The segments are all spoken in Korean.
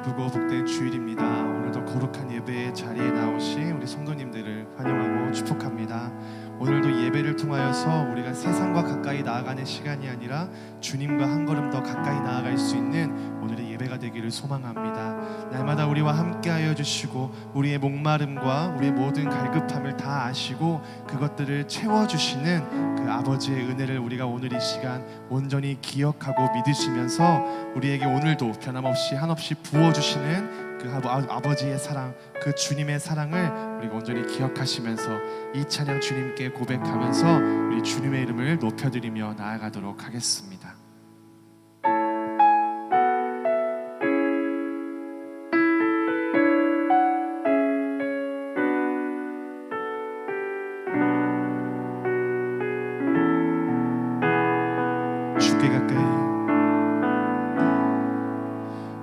기쁘고 복된 주일입니다. 오늘도 거룩한 예배의 자리에 나오신 우리 성도님들을 환영하고 축복합니다. 오늘도 예배를 통하여서 우리가 세상과 가까이 나아가는 시간이 아니라 주님과 한 걸음 더 가까이 나아갈 수 있는 오늘의 예배가 되기를 소망합니다. 날마다 우리와 함께하여 주시고 우리의 목마름과 우리의 모든 갈급함을 다 아시고 그것들을 채워주시는 그 아버지의 은혜를 우리가 오늘 이 시간 온전히 기억하고 믿으시면서 우리에게 오늘도 변함없이 한없이 부어주시는 그 아버지의 사랑, 그 주님의 사랑을 우리가 온전히 기억하시면서 이 찬양 주님께 고백하면서 우리 주님의 이름을 높여드리며 나아가도록 하겠습니다. 주께 가까이,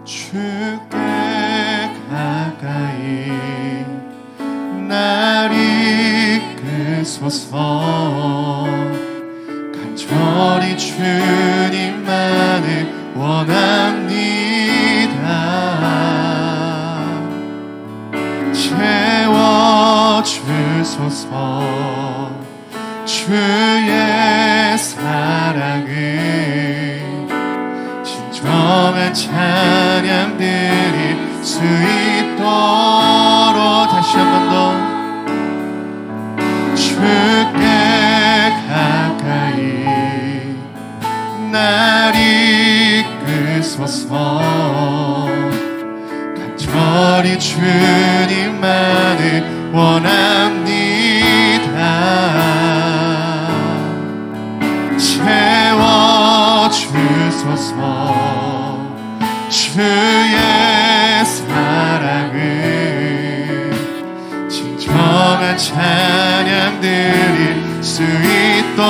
주께 가까이 날 이끄소서. 간절히 주님만을 원합니다. 채워주소서. 주의 사랑을 진정한 찬양 드릴 수 있도록 다시 한 번 더 주께 가까이 날 이끄소서. 간절히 주님만을 원합니다. 채워주소서. 주의 사랑을 진정한 찬양 드릴 수 있도록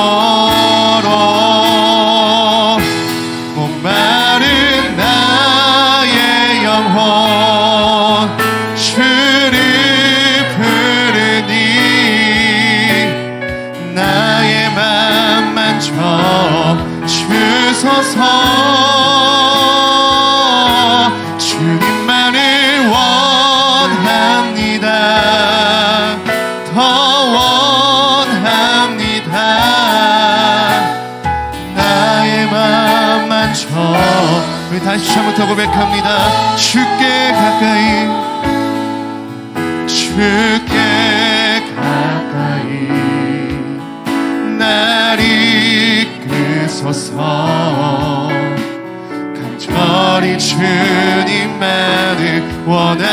목마른 나의 영혼 주를 부르니 나의 맘 만져 주소서. 주님만을 원합니다. 더 원합니다. 나의 맘 만져. 우리 다시 한번 더 고백합니다. 주께 가까이, 주께 가까이 날 이끄소서. 간절히 주님만을 원합니다.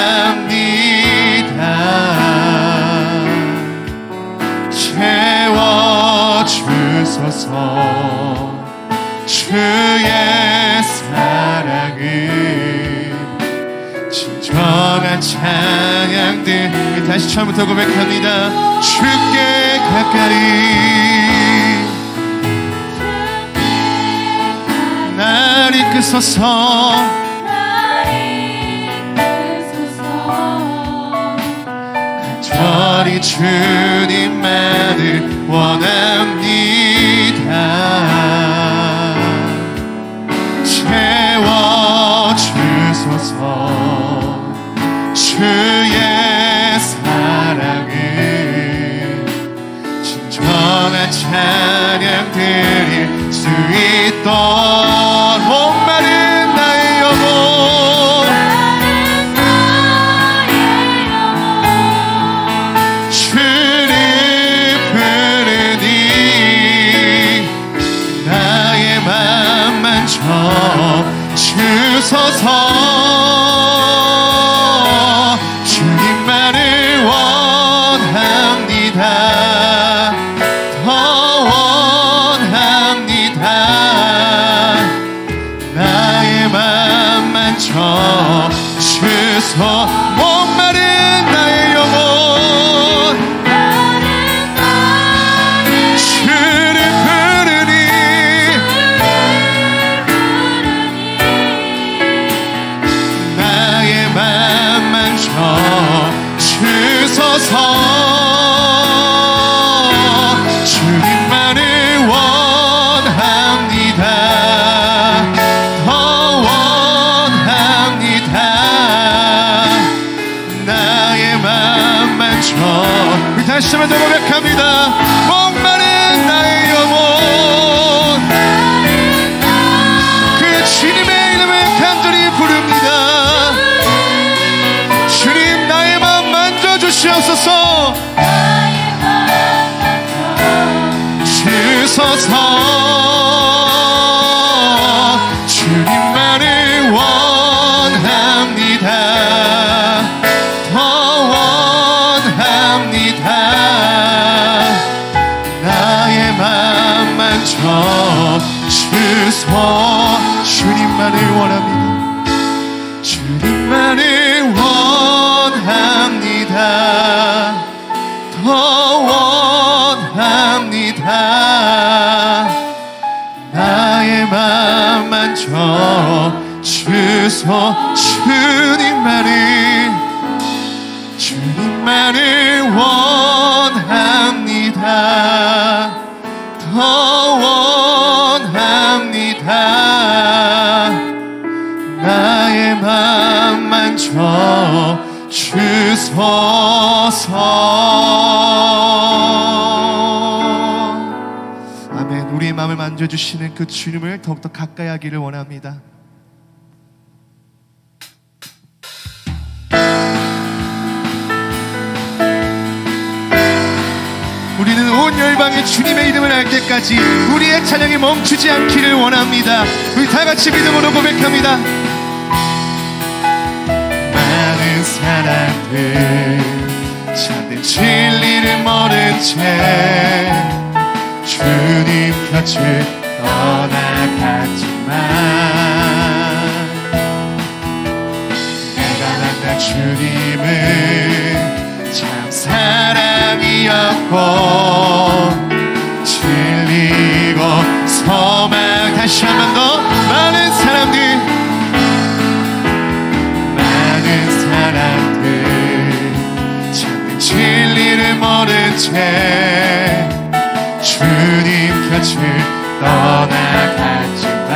채워주소서. 주의 사랑을 진정한 찬양들 다시 처음부터 고백합니다. 주께 가까이 날 이끄소서. 간절히 주님만을 원합니다. 채워주소서. 주의 사랑을 진정한 찬양 드릴 수 있도록 목마른 나의 영혼 주를 부르니 나의 맘 만져 주소서. 주님만을 원합니다. 더 원합니다. 주옵소서. 주님만을 원합니다. 더 원합니다. 나의 맘만 주소. 주님만을 원합니다. 주님만을 원합니다. 더 원합니다. 나의 맘만 주소. 주님만을 원합니다. 더 원합니다. 나의 맘만 주소서. 아멘. 우리의 마음을 만져주시는 그 주님을 더욱더 가까이 하기를 원합니다. 우리는 온 열방이 주님의 이름을 알 때까지 우리의 찬양이 멈추지 않기를 원합니다. 우리 다같이 믿음으로 고백합니다. 많은 사람들 참된 진리를 모른 채 주님 곁을 떠나갔지만 내가 만난 주님은 참 사랑이었고 진리고 소망. 다시 한 번 더. 많은 사람들 참된 진리를 모른 채 주님 곁을 떠나갔지만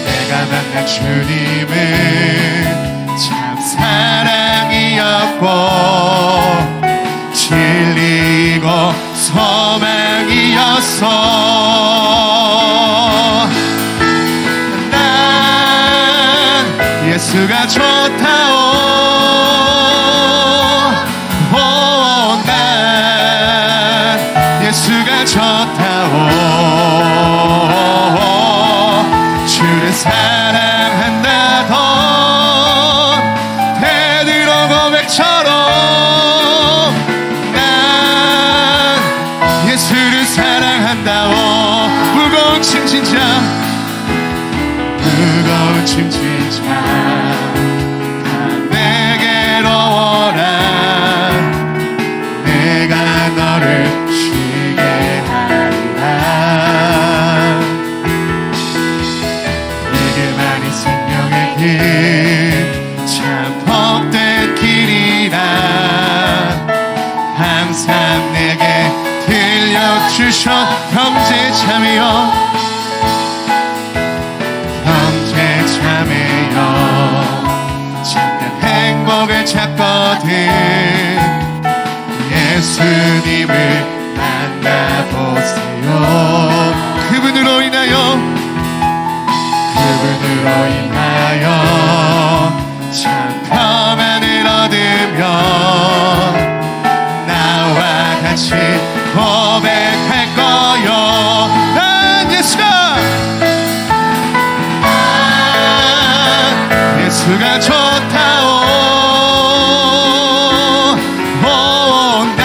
내가 만난 주님은 참 사랑이었고 진리고 소망이었어. 난 예수가 좋다오. 난 예수가 좋다오. 주를 사랑한다던 베드로 고백처럼 난 예수를 사랑한다오. 무거운 짐진 자 다 내게로 오라. 내가 너를 쉬게 하리라. 이게만이 생명의 길 참 복된 길이라 항상 내게 들려주셔. 형제 자매여 참된 행복을 찾거든 예수님을 만나보세요. 그분으로 인하여 참 평안을 얻으며 나와 같이 고백할 거요. 난 예수가 좋다오. 난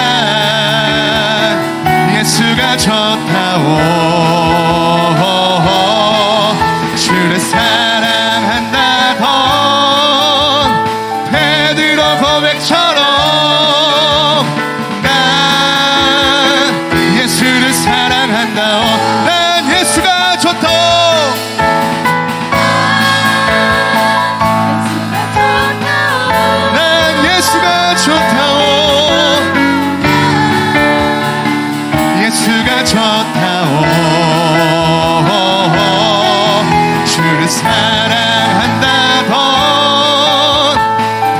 예수가 좋다오. 주를 사랑한다던 베드로 고백처럼 난 예수를 사랑한다오. 난 예수가 좋다오. 예수가 좋다오. 주를 사랑한다던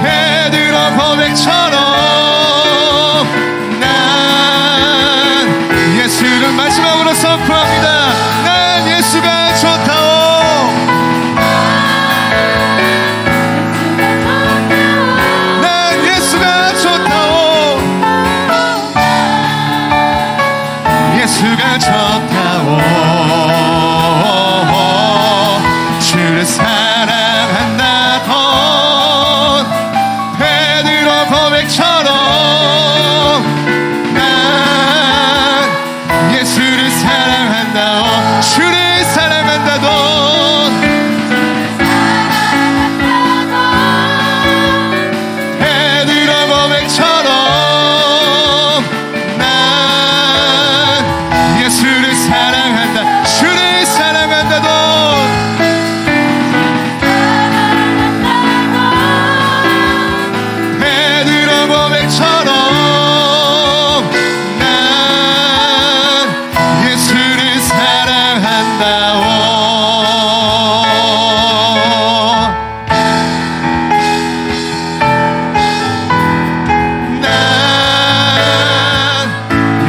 베드로 고백처럼 난 예수를 마지막으로 선포합니다. 난 예수가 좋다오. 난 예수가 좋다오. 예수가 좋다오 주를 사랑한다던 베드로 고백처럼 난 예수를 사랑한다오 주를 사랑한다던 베드로 고백처럼 난 예수를 사랑한다 주를 사랑한다던 베드로 고백처럼 난 예수를 사랑한다오 난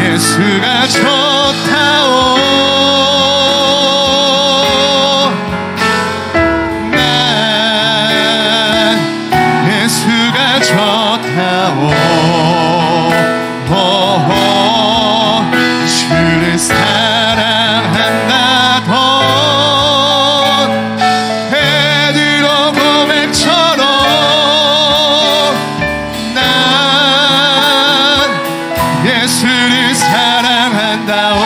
예수가 좋다오 난 예수가 좋다오 주를 사랑한다던 베드로 고백처럼 난 예수를 사랑한다오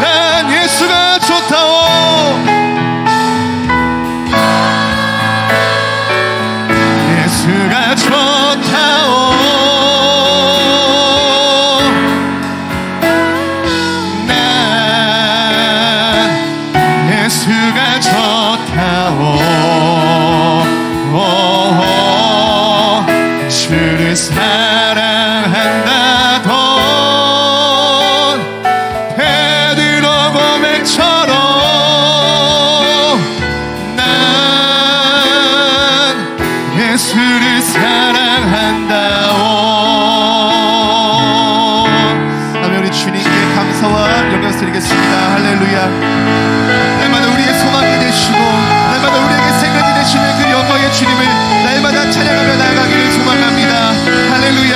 난 예수가 좋다오 예수가 좋다오 난 예수가 좋다오 주를 사랑한다던 베드로 고백처럼 난 예수를 사랑한다오 아멘 우리 주님께 감사와 영광 드리겠습니다 할렐루야 날마다 우리의 소망이 되시고 날마다 우리에게 생각이 되시는 그 영광의 주님을 날마다 찬양하며 나아가기를 소망합니다 할렐루야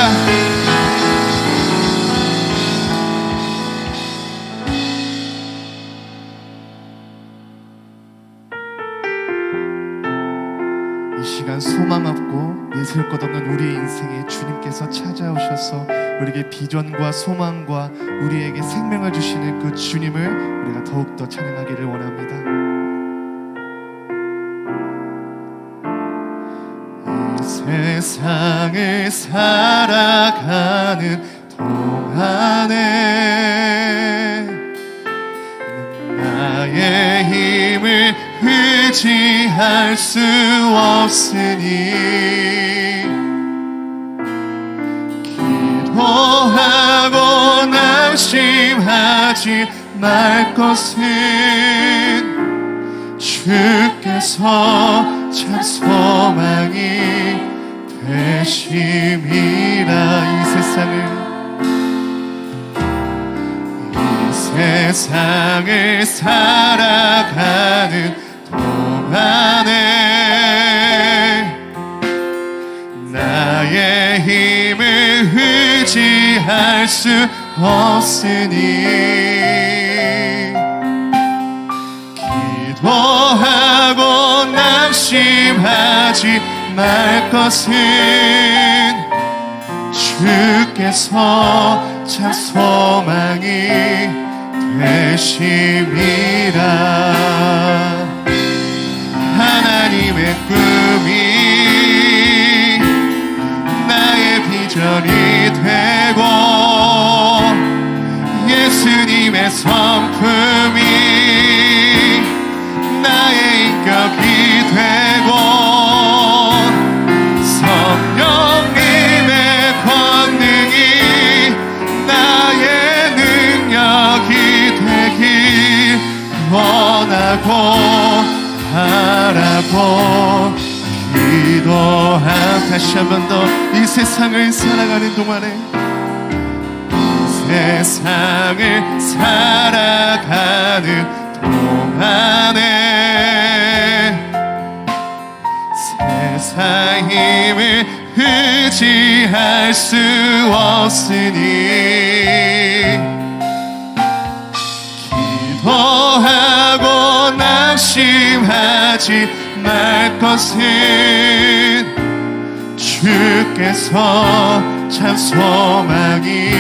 이 시간 소망 없고 내세울 것 없는 우리의 인생에 주님께서 찾아오셔서 우리에게 비전과 소망과 우리에게 생명을 주시는 그 주님을 우리가 더욱더 찬양하기를 원합니다. 이 세상을 살아가는 동안에 나의 힘을 의지할 수 없으니 기도하고 낙심하지 말 것은 주께서 참 소망이 되심이라 이 세상을 살아가는 동안에 나의 힘을 의지할 수 없으니 기도하고 낙심하지 말 것은 주께서 참 소망이 되심이라 하나님의 꿈이 나의 비전이 되고 예수님의 성품이 나의 인격이 되고 성령님의 권능이 나의 능력이 되길 원하고 바라고 기도함 다시 한 번 더 이 세상을 살아가는 동안에 세상을 살아가는 동안에 세상 힘을 의지할 수 없으니 낙심하지 말 것은 주께서 참 소망이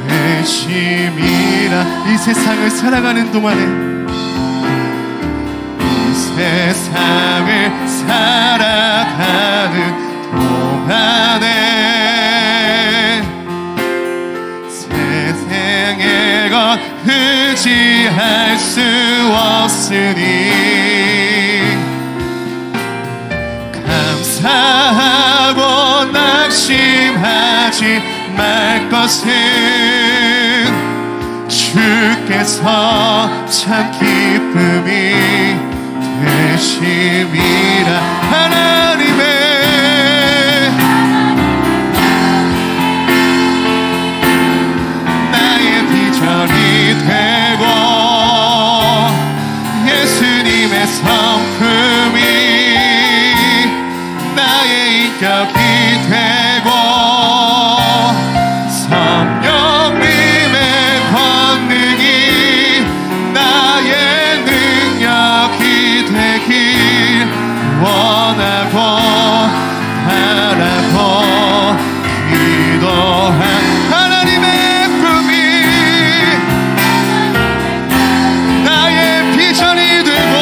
되심이라. 이 세상을 살아가는 동안에, 이 세상을 살아가는 동안에 세상의 것 의지할 수 없으니 감사하고 낙심하지 말 것은 주께서 참 기쁨이 되심이라. 하나님의 나의 비전이 되고 예수님의 성품이 나의 인격이 되고 성령님의 권능이 나의 능력이 되길 원하고 바라고 기도한 하나님의 꿈이 나의 비전이 되고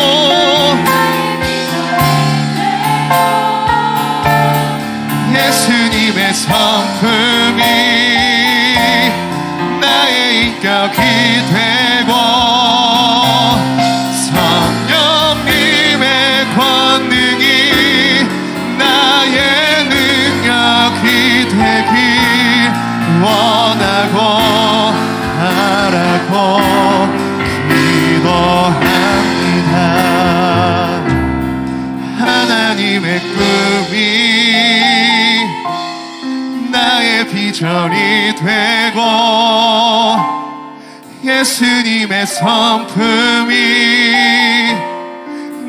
예수님의 성품이 나의 인격이 되고 성령님의 권능이 나의 능력이 되길 원하고 바라고 기도합니다. 하나님의 꿈이 나의 비전이 되고 예수님의 성품이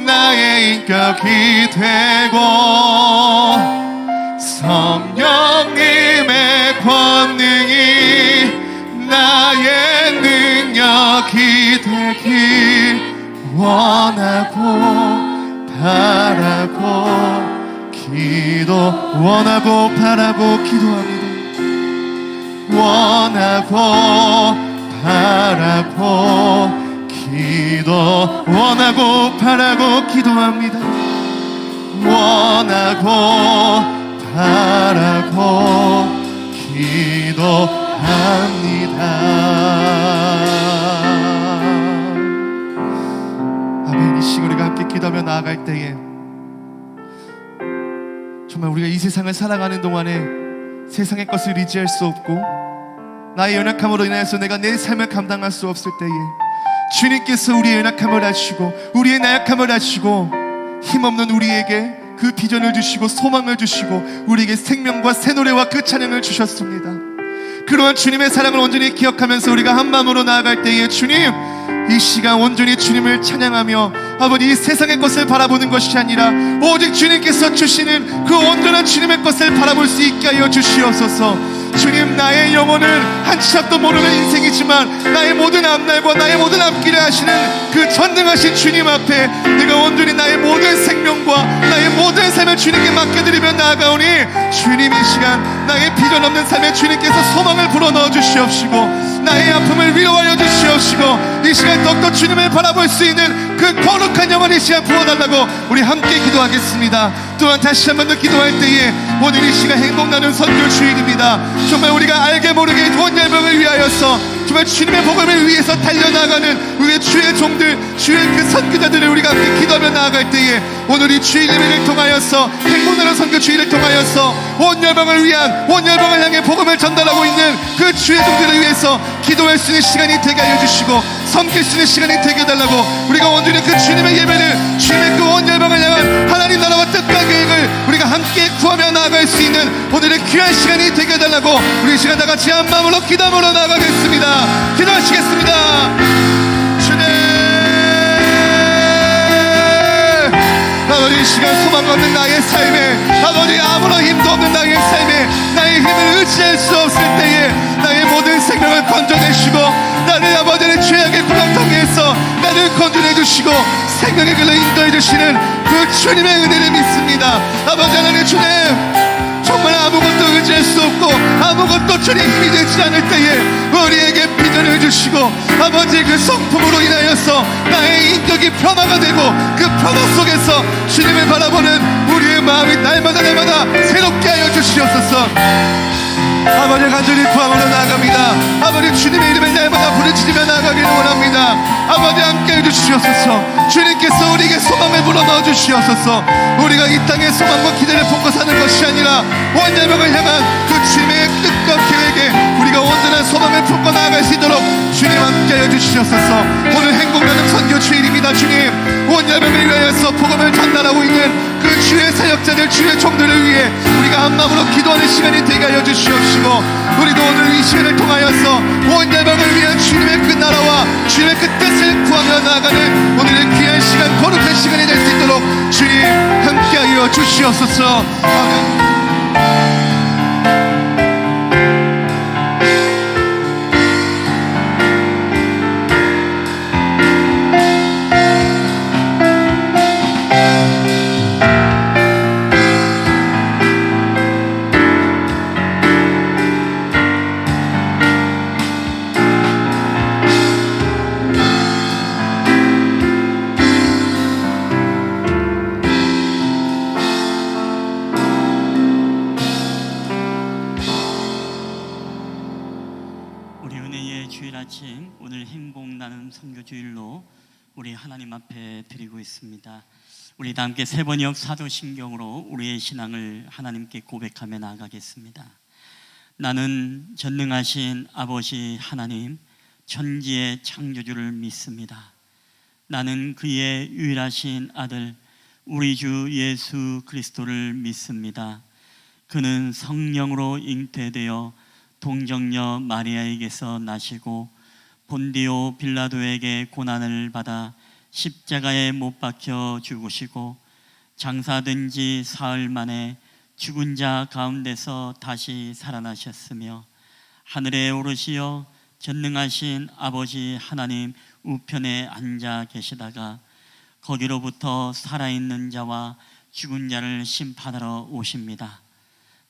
나의 인격이 되고 성령님의 권능이 나의 능력이 되길 원하고 바라고 원하고 바라고 기도합니다. 원하고 바라고 원하고 바라고 기도합니다. 원하고 바라고 기도합니다. 아멘. 이 시간 우리가 함께 기도하며 나아갈 때에 정말 우리가 이 세상을 살아가는 동안에 세상의 것을 의지할 수 없고 나의 연약함으로 인하여서 내가 내 삶을 감당할 수 없을 때에 주님께서 우리의 연약함을 아시고 우리의 나약함을 아시고 힘없는 우리에게 그 비전을 주시고 소망을 주시고 우리에게 생명과 새 노래와 그 찬양을 주셨습니다. 그러한 주님의 사랑을 온전히 기억하면서 우리가 한 마음으로 나아갈 때에 주님, 이 시간 온전히 주님을 찬양하며 아버지 이 세상의 것을 바라보는 것이 아니라 오직 주님께서 주시는 그 온전한 주님의 것을 바라볼 수 있게 하여 주시옵소서. 주님, 나의 영혼은 한치 앞도 모르는 인생이지만 나의 모든 앞날과 나의 모든 앞길을 하시는 그 전능하신 주님 앞에 내가 온전히 나의 모든 생명과 나의 모든 삶을 주님께 맡겨드리며 나아가오니 주님, 이 시간 나의 비전 없는 삶에 주님께서 소망을 불어넣어 주시옵시고 나의 아픔을 위로하여 주시옵시고 이 시간 더욱더 주님을 바라볼 수 있는 그 거룩한 영혼 이 시간 부어달라고 우리 함께 기도하겠습니다. 또한 다시 한 번 더 기도할 때에 오늘 이 시간 행복 나누는 선교 주일입니다. 정말 우리가 알게 모르게 돈 열명을 위하여서 정말 주님의 복음을 위해서 달려나가는 우리의 주의 종들, 주의 그 선교자들을 우리가 함께 기도하며 나아갈 때에 오늘 이 주일 예배를 통하여서 행복 나누는 선교 주일을 통하여서 온 열방을 위한 온 열방을 향해 복음을 전달하고 있는 그 주의 종들을 위해서 기도할 수 있는 시간이 되게 하여 주시고 섬길 수 있는 시간이 되게 해달라고 우리가 온전히 그 주님의 예배를 주님의 그 온 열방을 향한 하나님 나라와 뜻과 계획을 우리가 함께 구하며 나아갈 수 있는 오늘의 귀한 시간이 되게 해달라고 우리 시간 다 같이 한 마음으로 기도하며 나아가겠습니다. 기도하시겠습니다. 주님, 아버지 이 시간 소망 없는 나의 삶에 아버지 아무런 힘도 없는 나의 삶에 나의 힘을 의지할 수 없을 때에 나의 모든 생명을 건져내시고 나를 아버지의 죄악의 구렁텅이에서 나를 우리를 건져내 주시고 생명의 길로 인도해 주시는 그 주님의 은혜를 믿습니다. 아버지 하나님, 주님 정말 아무것도 의지할 수 없고 아무것도 주님 힘이 되지 않을 때에 우리에게 비전을 주시고 아버지 그 성품으로 인하여서 나의 인격이 변화가 되고 그 변화 속에서 주님을 바라보는 우리의 마음이 날마다 새롭게 하여 주시옵소서. 아버지 간절히 구함으로 나아갑니다. 아버지 주님의 이름을 날마다 부르짖으며 나아가기를 원합니다. 아버지 함께해 주시옵소서. 주님께서 우리에게 소망을 불어넣어 주시옵소서. 우리가 이 땅에 소망과 기대를 품고 사는 것이 아니라 원자명을 향한 그 주님의 뜻과 계획에 우리가 온전한 소망을 품고 나아갈 수 있도록 주님 함께해 주시옵소서. 오늘 행복나눔 선교 주일입니다. 주님, 원자명을 위하여서 복음을 전달하고 있는 그 주의 사역자들, 주의 종들을 위해 우리가 한 마음으로 기도하는 시간이 되게 하여 주시옵시고, 우리도 오늘 이 시간을 통하여서 온 열방을 위한 주님의 그 나라와 주님의 그 뜻을 구하며 나아가는 오늘의 귀한 시간, 거룩한 시간이 될 수 있도록 주님 함께하여 주시옵소서. 아멘. 오늘 행복나눔 선교주일로 우리 하나님 앞에 드리고 있습니다. 우리 다 함께 세번역 사도신경으로 우리의 신앙을 하나님께 고백하며 나아가겠습니다. 나는 전능하신 아버지 하나님, 천지의 창조주를 믿습니다. 나는 그의 유일하신 아들 우리 주 예수 그리스도를 믿습니다. 그는 성령으로 잉태되어 동정녀 마리아에게서 나시고 본디오 빌라도에게 고난을 받아 십자가에 못 박혀 죽으시고 장사된 지 사흘 만에 죽은 자 가운데서 다시 살아나셨으며 하늘에 오르시어 전능하신 아버지 하나님 우편에 앉아 계시다가 거기로부터 살아있는 자와 죽은 자를 심판하러 오십니다.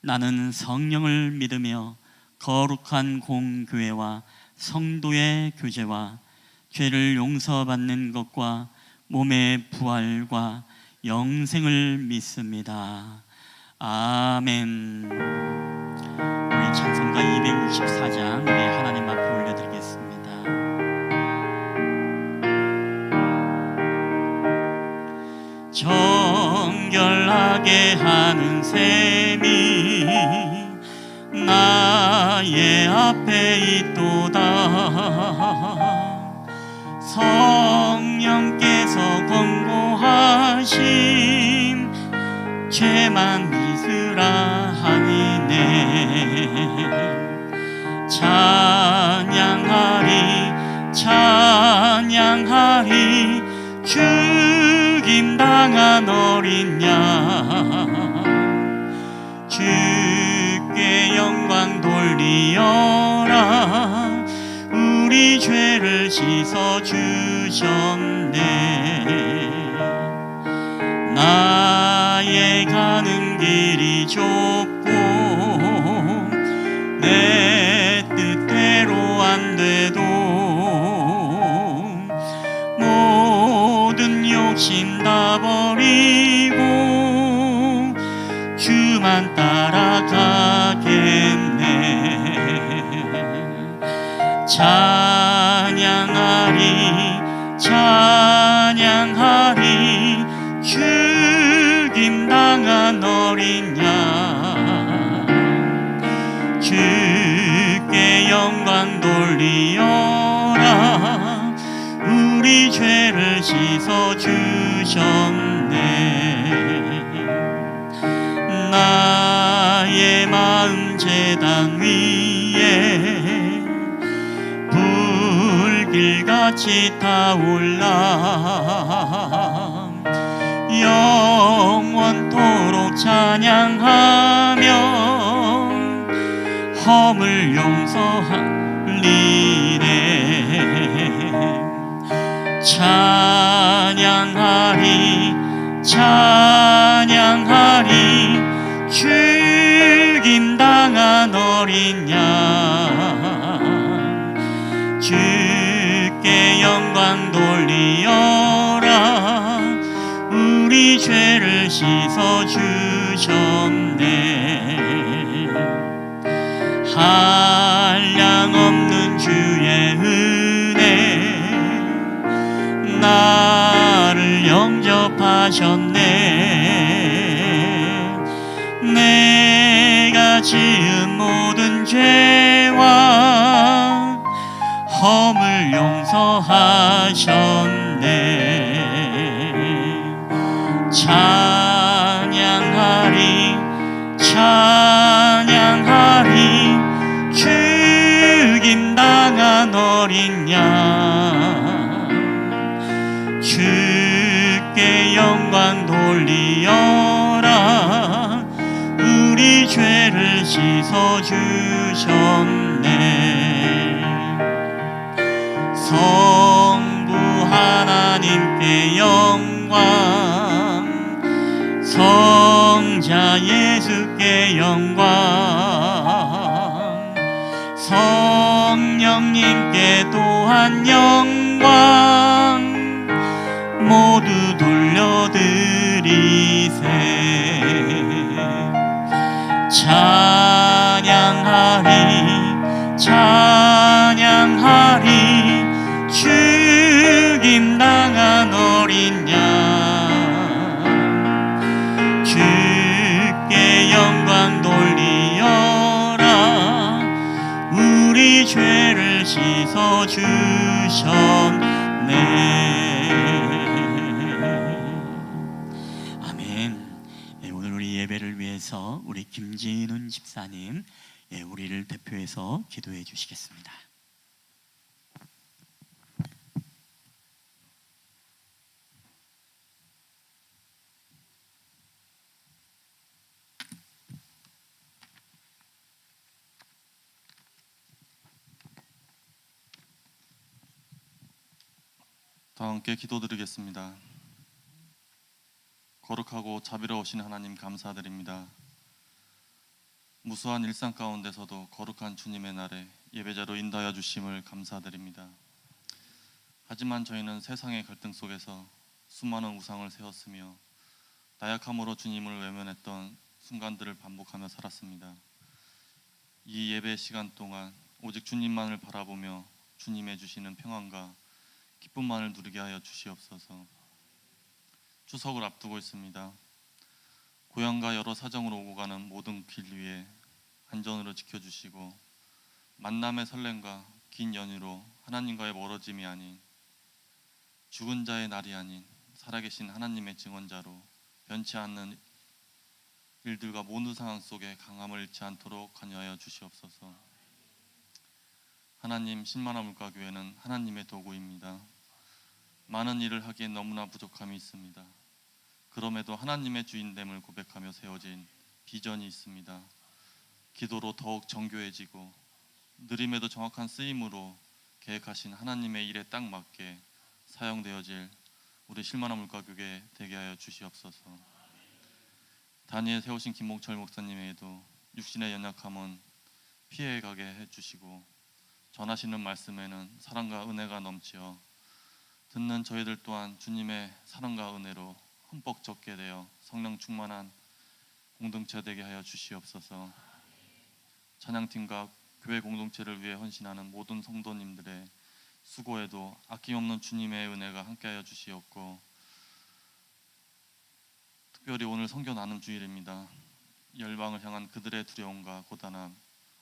나는 성령을 믿으며 거룩한 공교회와 성도의 교제와 죄를 용서받는 것과 몸의 부활과 영생을 믿습니다. 아멘. 우리 찬송가 264장 우리 하나님 앞에 올려드리겠습니다. 정결하게 하는 셈이 나의 앞에 있도다. 성령께서 권고하신 죄만 믿으라 하니네. 찬양하리 죽임당한 어린 양 주께 영광 돌리어라. 우리 죄를 씻어주셨네. 나의 가는 길이 좁고 내 뜻대로 안 돼도 모든 욕심 다 버리고 주만 따라가겠네. 찬양하리 죽임당한 어린 양 주께 영광 돌리어라. 우리 죄를 씻어주셨네. 나의 마음 제단 위에 불길같이 타올라 영원토록 찬양하며 허물 용서하리네. 찬양하리 찬양하리 죽임당한 어린 양 주께 영광 돌리어라 우리 죄를 씻어주셨네 한량없는 주의 은혜 나를 영접하셨네 내가 지은 모든 죄와 허물 용서하셨네 찬양하리 찬양하리 죽임당한 어린 양 주께 영광 돌리어라 우리 죄를 씻어주셨네 성부 하나님께 영광 성자 예수께 영광 성령님께 또한 영광 모두 돌려드리세 찬양하리 찬양하리 죽임당한 어린 양 주께 영광 돌리어라 우리 죄를 씻어주셨네 아멘. 오늘 우리 예배를 위해서 우리 김진훈 집사님 우리를 대표해서 기도해 주시겠습니다. 다 함께 기도드리겠습니다. 거룩하고 자비로우신 하나님 감사드립니다. 무수한 일상 가운데서도 거룩한 주님의 날에 예배자로 인도하여 주심을 감사드립니다. 하지만 저희는 세상의 갈등 속에서 수많은 우상을 세웠으며 나약함으로 주님을 외면했던 순간들을 반복하며 살았습니다. 이 예배 시간 동안 오직 주님만을 바라보며 주님의 주시는 평안과 기쁨만을 누리게 하여 주시옵소서. 추석을 앞두고 있습니다. 고향과 여러 사정으로 오고 가는 모든 길 위에 안전으로 지켜주시고 만남의 설렘과 긴 연휴로 하나님과의 멀어짐이 아닌 죽은 자의 날이 아닌 살아계신 하나님의 증언자로 변치 않는 일들과 모든 상황 속에 강함을 잃지 않도록 관여하여 주시옵소서. 하나님, 신만화 물가교회는 하나님의 도구입니다. 많은 일을 하기엔 너무나 부족함이 있습니다. 그럼에도 하나님의 주인됨을 고백하며 세워진 비전이 있습니다. 기도로 더욱 정교해지고 느림에도 정확한 쓰임으로 계획하신 하나님의 일에 딱 맞게 사용되어질 우리 실만화 물가교회 되게 하여 주시옵소서. 다니엘 세우신 김목철 목사님에게도 육신의 연약함은 피해가게 해주시고 전하시는 말씀에는 사랑과 은혜가 넘치어 듣는 저희들 또한 주님의 사랑과 은혜로 흠뻑 젖게 되어 성령 충만한 공동체 되게 하여 주시옵소서. 찬양팀과 교회 공동체를 위해 헌신하는 모든 성도님들의 수고에도 아낌없는 주님의 은혜가 함께하여 주시옵고, 특별히 오늘 성교 나눔 주일입니다. 열방을 향한 그들의 두려움과 고단함,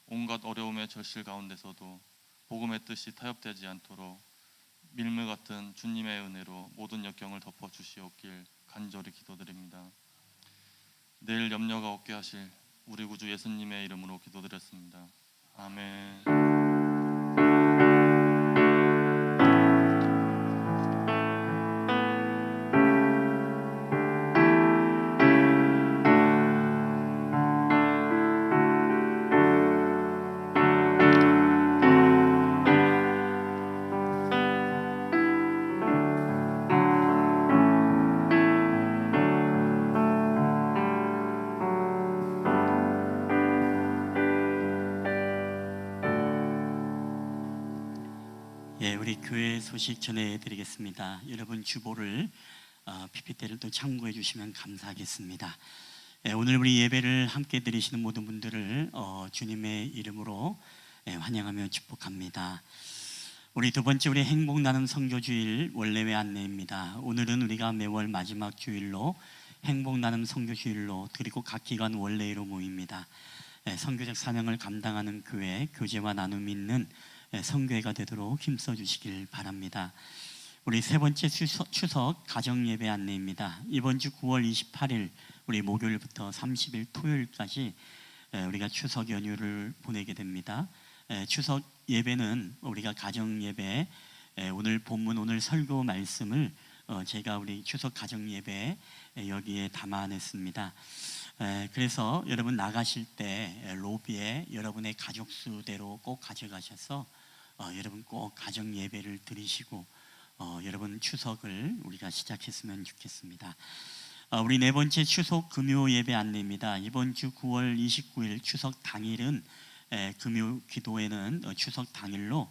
온갖 어려움의 절실 가운데서도 복음의 뜻이 타협되지 않도록 밀물 같은 주님의 은혜로 모든 역경을 덮어 주시옵길 간절히 기도드립니다. 내일 염려가 없게 하실 우리 구주 예수님의 이름으로 기도드렸습니다. 아멘. 예, 우리 교회 소식 전해드리겠습니다. 여러분 주보를 PPT를 또 참고해 주시면 감사하겠습니다. 예, 오늘 우리 예배를 함께 드리시는 모든 분들을 주님의 이름으로 환영하며 축복합니다. 우리 두 번째 우리 행복 나눔 선교주일 원래회 안내입니다. 오늘은 우리가 매월 마지막 주일로 행복 나눔 선교주일로 그리고 각 기관 원래회로 모입니다. 선교적 사명을 감당하는 교회, 교제와 나눔이 있는 선교회가 되도록 힘써 주시길 바랍니다. 우리 세 번째 추석 가정 예배 안내입니다. 이번 주 9월 28일 우리 목요일부터 30일 토요일까지 우리가 추석 연휴를 보내게 됩니다. 추석 예배는 우리가 가정 예배, 오늘 본문 오늘 설교 말씀을 제가 우리 추석 가정 예배 여기에 담아냈습니다. 그래서 여러분 나가실 때 로비에 여러분의 가족 수대로 꼭 가져가셔서 여러분 꼭 가정 예배를 드리시고 여러분 추석을 우리가 시작했으면 좋겠습니다. 우리 네 번째 추석 금요 예배 안내입니다. 이번 주 9월 29일 추석 당일은 금요 기도회는 추석 당일로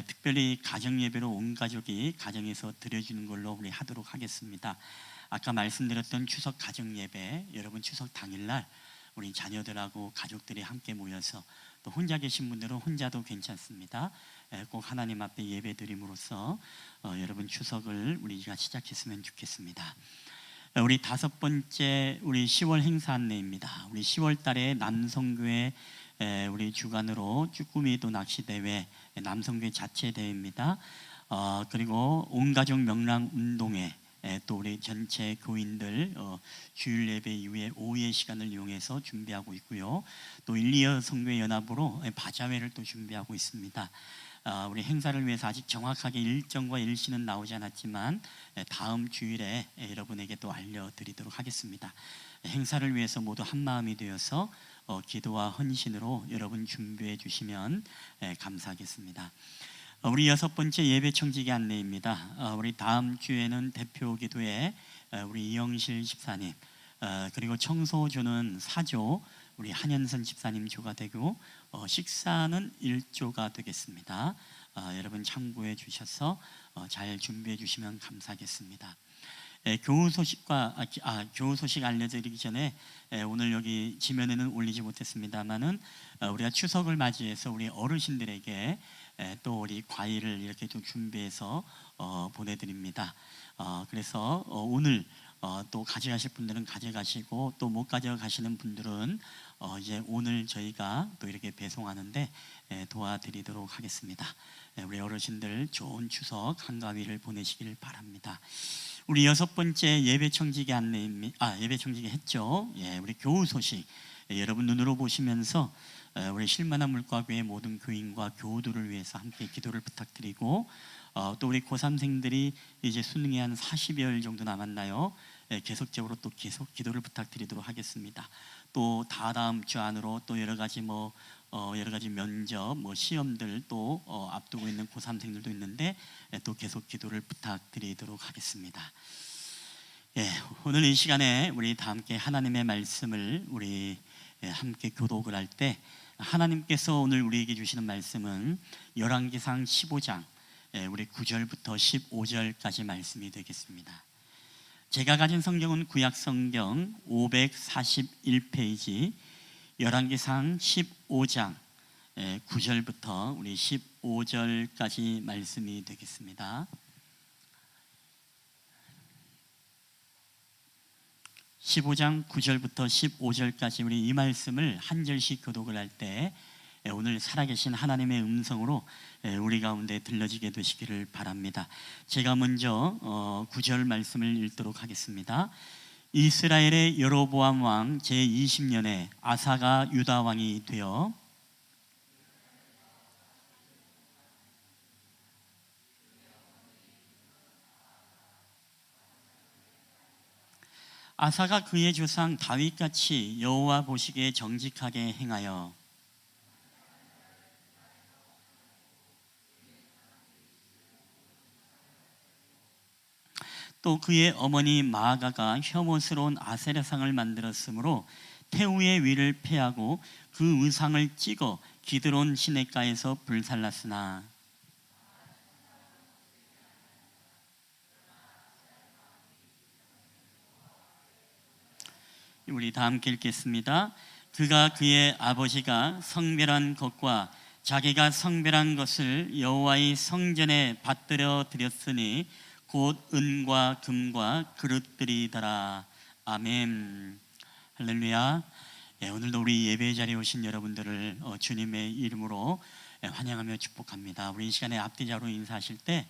특별히 가정 예배로 온 가족이 가정에서 드려주는 걸로 우리 하도록 하겠습니다. 아까 말씀드렸던 추석 가정 예배 여러분 추석 당일날 우리 자녀들하고 가족들이 함께 모여서 또 혼자 계신 분들은 혼자도 괜찮습니다. 꼭 하나님 앞에 예배 드림으로써 여러분 추석을 우리가 시작했으면 좋겠습니다. 우리 다섯 번째 우리 10월 행사 안내입니다. 우리 10월 달에 남성교회 우리 주관으로 쭈꾸미 또 낚시 대회 남성교회 자체 대회입니다. 그리고 온가족 명랑 운동회 또 우리 전체 교인들 주일 예배 이후에 오후의 시간을 이용해서 준비하고 있고요. 또 1, 2여 성교회 연합으로 바자회를 또 준비하고 있습니다. 우리 행사를 위해서 아직 정확하게 일정과 일시는 나오지 않았지만 다음 주일에 여러분에게 또 알려드리도록 하겠습니다. 행사를 위해서 모두 한마음이 되어서 기도와 헌신으로 여러분 준비해 주시면 감사하겠습니다. 우리 여섯 번째 예배 청지기 안내입니다. 우리 다음 주에는 대표 기도에 우리 이영실 집사님 그리고 청소조는 4조 우리 한현선 집사님 조가 되고 식사는 1조가 되겠습니다. 여러분 참고해 주셔서 잘 준비해 주시면 감사하겠습니다. 교우 소식 알려드리기 전에 오늘 여기 지면에는 올리지 못했습니다만은 우리가 추석을 맞이해서 우리 어르신들에게 또 우리 과일을 이렇게 좀 준비해서 보내드립니다. 그래서 오늘 또 가져가실 분들은 가져가시고 또 못 가져가시는 분들은 이제 오늘 저희가 또 이렇게 배송하는데 도와드리도록 하겠습니다. 우리 어르신들 좋은 추석 한가위를 보내시길 바랍니다. 우리 여섯 번째 예배 청지기 안내입니다. 예배 청지기 했죠. 우리 교우 소식 여러분 눈으로 보시면서 우리 실만한 물가교회 모든 교인과 교우들을 위해서 함께 기도를 부탁드리고 또 우리 고3생들이 이제 수능이 한 40여일 정도 남았나요? 계속적으로 또 계속 기도를 부탁드리도록 하겠습니다. 또 다다음 주 안으로 또 여러 가지 면접, 시험들 또 앞두고 있는 고3생들도 있는데 또 계속 기도를 부탁드리도록 하겠습니다. 오늘 이 시간에 우리 다 함께 하나님의 말씀을 우리 함께 교독을 할 때 하나님께서 오늘 우리에게 주시는 말씀은 열왕기상 15장 우리 9절부터 15절까지 말씀이 되겠습니다. 제가 가진 성경은 구약 성경 541페이지 열왕기상 15장 9절부터 우리 15절까지 말씀이 되겠습니다. 15장 9절부터 15절까지 우리 이 말씀을 한 절씩 교독을 할 때 오늘 살아계신 하나님의 음성으로 우리 가운데 들려지게 되시기를 바랍니다. 제가 먼저 9절 말씀을 읽도록 하겠습니다. 이스라엘의 여로보암 왕 제20년에 아사가 유다 왕이 되어 아사가 그의 조상 다윗같이 여호와 보시기에 정직하게 행하여 또 그의 어머니 마아가가 혐오스러운 아세라상을 만들었으므로 태우의 위를 패하고 그 의상을 찍어 기드론 시냇가에서 불살랐으나 우리 다 함께 읽겠습니다. 그가 그의 아버지가 성별한 것과 자기가 성별한 것을 여호와의 성전에 받들어 드렸으니 곧 은과 금과 그릇들이더라. 아멘. 할렐루야. 오늘도 우리 예배 자리에 오신 여러분들을 주님의 이름으로 환영하며 축복합니다. 우리 이 시간에 앞뒤자로 인사하실 때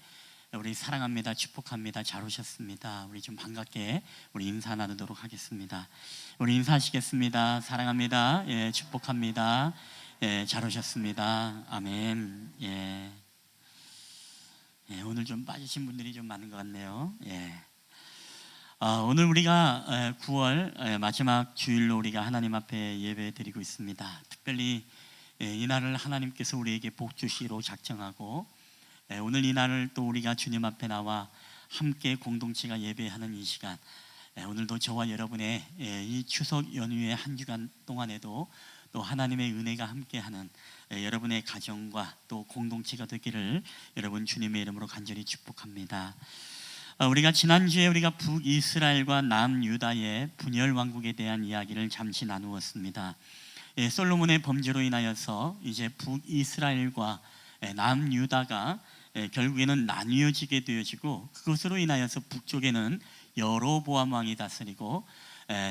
우리 사랑합니다, 축복합니다, 잘 오셨습니다. 우리 좀 반갑게 우리 인사 나누도록 하겠습니다. 우리 인사하시겠습니다. 사랑합니다. 예, 축복합니다. 예, 잘 오셨습니다. 아멘. 예. 예, 오늘 좀 빠지신 분들이 좀 많은 것 같네요. 예. 오늘 우리가 9월 마지막 주일로 우리가 하나님 앞에 예배 드리고 있습니다. 특별히 이 날을 하나님께서 우리에게 복 주시기로 작정하고 오늘 이 날을 또 우리가 주님 앞에 나와 함께 공동체가 예배하는 이 시간, 오늘도 저와 여러분의 이 추석 연휴의 한 주간 동안에도 또 하나님의 은혜가 함께하는 여러분의 가정과 또 공동체가 되기를 여러분 주님의 이름으로 간절히 축복합니다. 우리가 지난주에 우리가 북이스라엘과 남유다의 분열 왕국에 대한 이야기를 잠시 나누었습니다. 솔로몬의 범죄로 인하여서 이제 북이스라엘과 남유다가 결국에는 나뉘어지게 되어지고, 그것으로 인하여서 북쪽에는 여로보암 왕이 다스리고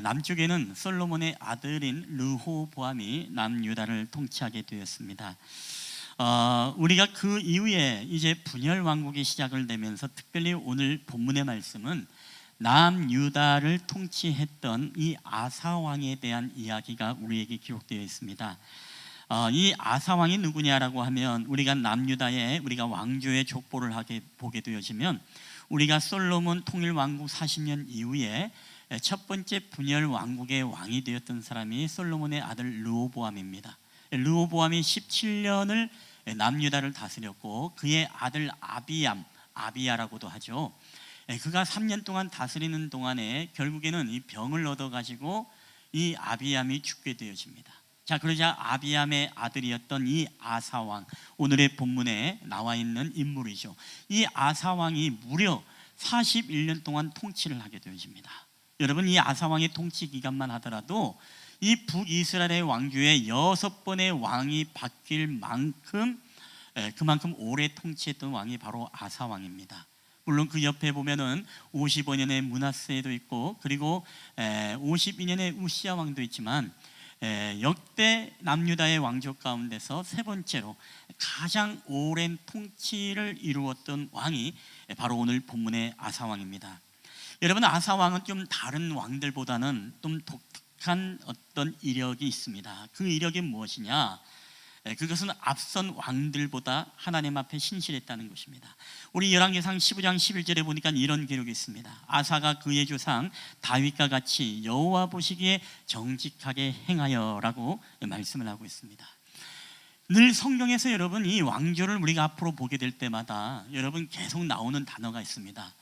남쪽에는 솔로몬의 아들인 르호보암이 남유다를 통치하게 되었습니다. 우리가 그 이후에 이제 분열 왕국이 시작을 되면서 특별히 오늘 본문의 말씀은 남유다를 통치했던 이 아사 왕에 대한 이야기가 우리에게 기록되어 있습니다. 이 아사 왕이 누구냐라고 하면 우리가 남유다에 우리가 왕조의 족보를 보게 되어지면 우리가 솔로몬 통일 왕국 40년 이후에 첫 번째 분열 왕국의 왕이 되었던 사람이 솔로몬의 아들 르호보암입니다. 르호보암이 17년을 남유다를 다스렸고 그의 아들 아비야라고도 하죠. 그가 3년 동안 다스리는 동안에 결국에는 이 병을 얻어가지고 이 아비암이 죽게 되어집니다. 자, 그러자 아비암의 아들이었던 이 아사왕, 오늘의 본문에 나와 있는 인물이죠. 이 아사왕이 무려 41년 동안 통치를 하게 되어집니다. 여러분, 이 아사왕의 통치 기간만 하더라도 이 북이스라엘의 왕조에 6번의 왕이 바뀔 만큼 그만큼 오래 통치했던 왕이 바로 아사왕입니다. 물론 그 옆에 보면은 55년의 므낫세도 있고 그리고 52년의 우시야 왕도 있지만 역대 남유다의 왕조 가운데서 세 번째로 가장 오랜 통치를 이루었던 왕이 바로 오늘 본문의 아사왕입니다. 여러분, 아사왕은 좀 다른 왕들보다는 좀 독특한 어떤 이력이 있습니다. 그 이력이 무엇이냐? 그것은 앞선 왕들보다 하나님 앞에 신실했다는 것입니다. 우리 열왕기상 15장 11절에 보니까 이런 기록이 있습니다. 아사가 그의 조상 다윗과 같이 여호와 보시기에 정직하게 행하여라고 말씀을 하고 있습니다. 늘 성경에서 여러분 이 왕조를 우리가 앞으로 보게 될 때마다 여러분 계속 나오는 단어가 있습니다.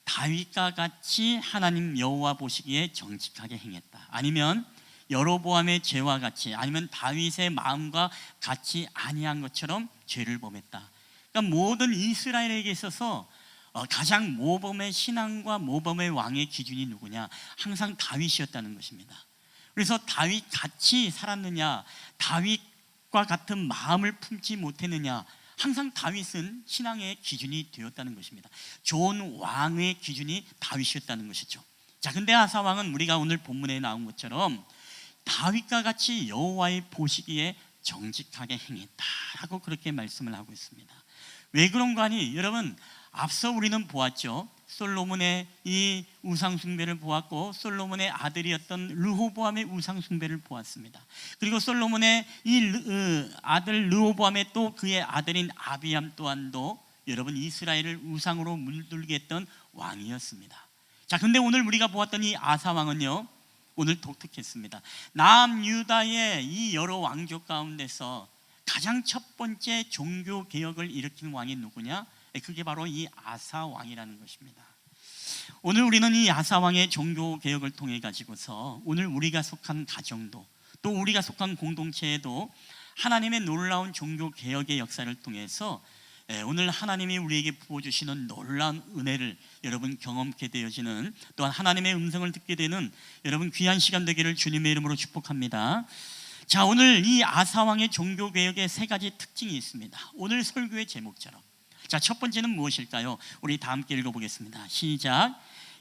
다윗과 같이 하나님 여호와 보시기에 정직하게 행했다. 아니면 여로보암의 죄와 같이, 아니면 다윗의 마음과 같이 아니한 것처럼 죄를 범했다. 그러니까 모든 이스라엘에게 있어서 가장 모범의 신앙과 모범의 왕의 기준이 누구냐? 항상 다윗이었다는 것입니다. 그래서 다윗 같이 살았느냐, 다윗과 같은 마음을 품지 못했느냐, 항상 다윗은 신앙의 기준이 되었다는 것입니다. 좋은 왕의 기준이 다윗이었다는 것이죠. 자, 근데 아사 왕은 우리가 오늘 본문에 나온 것처럼 다윗과 같이 여호와의 보시기에 정직하게 행했다라고 그렇게 말씀을 하고 있습니다. 왜 그런 거 아니? 여러분, 앞서 우리는 보았죠. 솔로몬의 이 우상 숭배를 보았고 솔로몬의 아들이었던 르호보암의 우상 숭배를 보았습니다. 그리고 솔로몬의 이 아들 르호보암의 또 그의 아들인 아비암 또한도 여러분 이스라엘을 우상으로 물들게 했던 왕이었습니다. 자, 근데 오늘 우리가 보았던 이 아사 왕은요, 오늘 독특했습니다. 남유다의 이 여러 왕족 가운데서 가장 첫 번째 종교 개혁을 일으킨 왕이 누구냐? 그게 바로 이 아사 왕이라는 것입니다. 오늘 우리는 이 아사 왕의 종교 개혁을 통해 가지고서 오늘 우리가 속한 가정도 또 우리가 속한 공동체에도 하나님의 놀라운 종교 개혁의 역사를 통해서 오늘 하나님이 우리에게 부어주시는 놀라운 은혜를 여러분 경험케 되어지는, 또한 하나님의 음성을 듣게 되는 여러분 귀한 시간 되기를 주님의 이름으로 축복합니다. 자, 오늘 이 아사왕의 종교개혁의 세 가지 특징이 있습니다. 오늘 설교의 제목처럼. 자, 첫 번째는 무엇일까요? 우리 다 함께 읽어보겠습니다. 시작.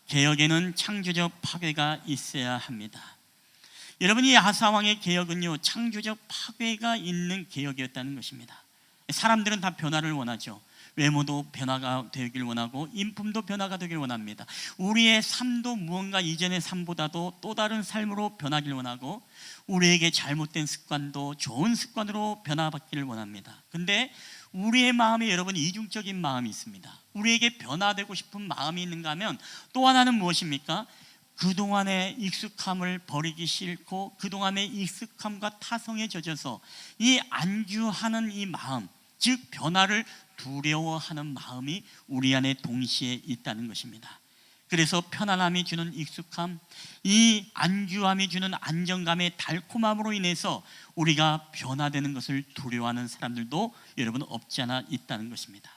개혁에는 창조적 파괴가 있어야 합니다. 여러분, 이 아사왕의 개혁은요, 창조적 파괴가 있는 개혁이었다는 것입니다. 사람들은 다 변화를 원하죠. 외모도 변화가 되길 원하고 인품도 변화가 되길 원합니다. 우리의 삶도 무언가 이전의 삶보다도 또 다른 삶으로 변하길 원하고, 우리에게 잘못된 습관도 좋은 습관으로 변화받기를 원합니다. 근데 우리의 마음에 여러분 이중적인 마음이 있습니다. 우리에게 변화되고 싶은 마음이 있는가 하면 또 하나는 무엇입니까? 그동안의 익숙함을 버리기 싫고 그동안의 익숙함과 타성에 젖어서 이 안주하는 이 마음, 즉 변화를 두려워하는 마음이 우리 안에 동시에 있다는 것입니다. 그래서 편안함이 주는 익숙함, 이 안주함이 주는 안정감의 달콤함으로 인해서 우리가 변화되는 것을 두려워하는 사람들도 여러분 없지 않아 있다는 것입니다.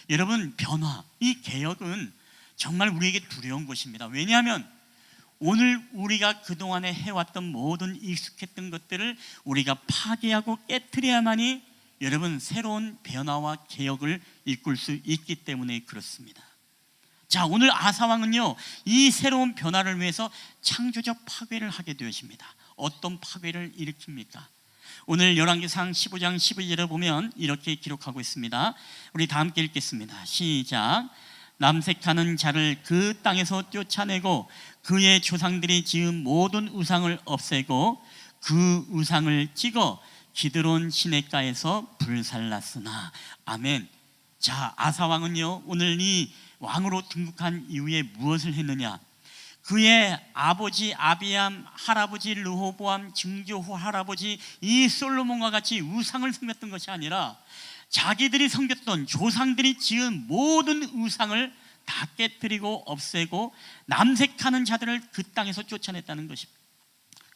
여러분, 변화, 이 개혁은 정말 우리에게 두려운 것입니다. 왜냐하면 오늘 우리가 그동안에 해왔던 모든 익숙했던 것들을 우리가 파괴하고 깨트려야만이 여러분 새로운 변화와 개혁을 이끌 수 있기 때문에 그렇습니다. 자, 오늘 아사왕은요, 이 새로운 변화를 위해서 창조적 파괴를 하게 되었습니다. 어떤 파괴를 일으킵니까? 오늘 열왕기상 15장 12절에 보면 이렇게 기록하고 있습니다. 우리 다 함께 읽겠습니다. 시작. 남색하는 자를 그 땅에서 쫓아내고 그의 조상들이 지은 모든 우상을 없애고 그 우상을 찍어 기드론 시냇가에서 불살랐으나. 아멘. 자, 아사왕은요, 오늘 이 왕으로 등극한 이후에 무엇을 했느냐? 그의 아버지 아비암, 할아버지 르호보암, 증조후 할아버지 이 솔로몬과 같이 우상을 섬겼던 것이 아니라 자기들이 섬겼던 조상들이 지은 모든 우상을 다 깨뜨리고 없애고 남색하는 자들을 그 땅에서 쫓아냈다는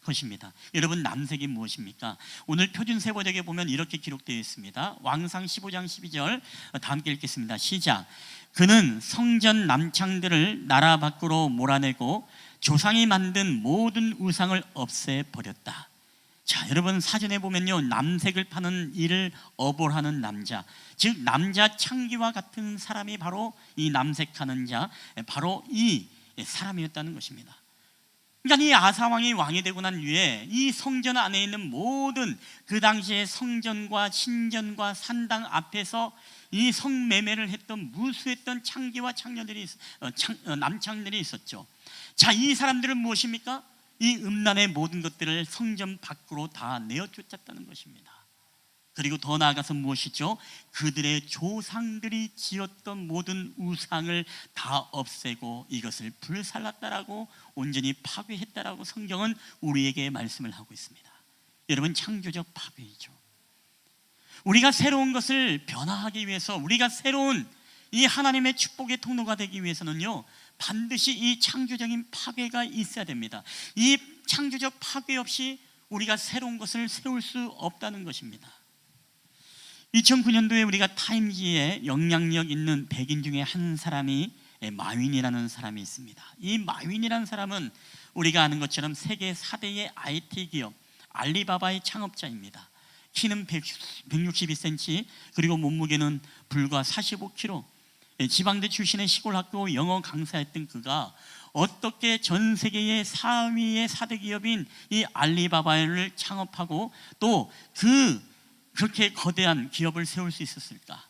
것입니다. 여러분, 남색이 무엇입니까? 오늘 표준 세번역에 보면 이렇게 기록되어 있습니다. 왕상 15장 12절 다 함께 읽겠습니다. 시작. 그는 성전 남창들을 나라 밖으로 몰아내고 조상이 만든 모든 우상을 없애버렸다. 자, 여러분, 사전에 보면요, 남색을 파는 일을 어볼하는 남자, 즉 남자 창기와 같은 사람이 바로 이 남색하는 자, 바로 이 사람이었다는 것입니다. 그러니까 이 아사왕이 왕이 되고 난 후에 이 성전 안에 있는 모든 그 당시의 성전과 신전과 산당 앞에서 이 성매매를 했던 무수했던 창기와 창녀들이 남창들이 있었죠. 자, 이 사람들은 무엇입니까? 이 음란의 모든 것들을 성전 밖으로 다 내어 쫓았다는 것입니다. 그리고 더 나아가서 무엇이죠? 그들의 조상들이 지었던 모든 우상을 다 없애고 이것을 불살랐다라고, 온전히 파괴했다라고 성경은 우리에게 말씀을 하고 있습니다. 여러분, 창조적 파괴이죠. 우리가 새로운 것을 변화하기 위해서, 우리가 새로운 이 하나님의 축복의 통로가 되기 위해서는요, 반드시 이 창조적인 파괴가 있어야 됩니다. 이 창조적 파괴 없이 우리가 새로운 것을 세울 수 없다는 것입니다. 2009년도에 우리가 타임지에 영향력 있는 백인 중에 한 사람이 마윈이라는 사람이 있습니다. 이 마윈이라는 사람은 우리가 아는 것처럼 세계 4대의 IT 기업 알리바바의 창업자입니다. 키는 162cm, 그리고 몸무게는 불과 45kg. 지방대 출신의 시골 학교 영어 강사였던 그가 어떻게 전 세계의 4위의 4대 기업인 이 알리바바를 창업하고 또 그렇게 거대한 기업을 세울 수 있었을까?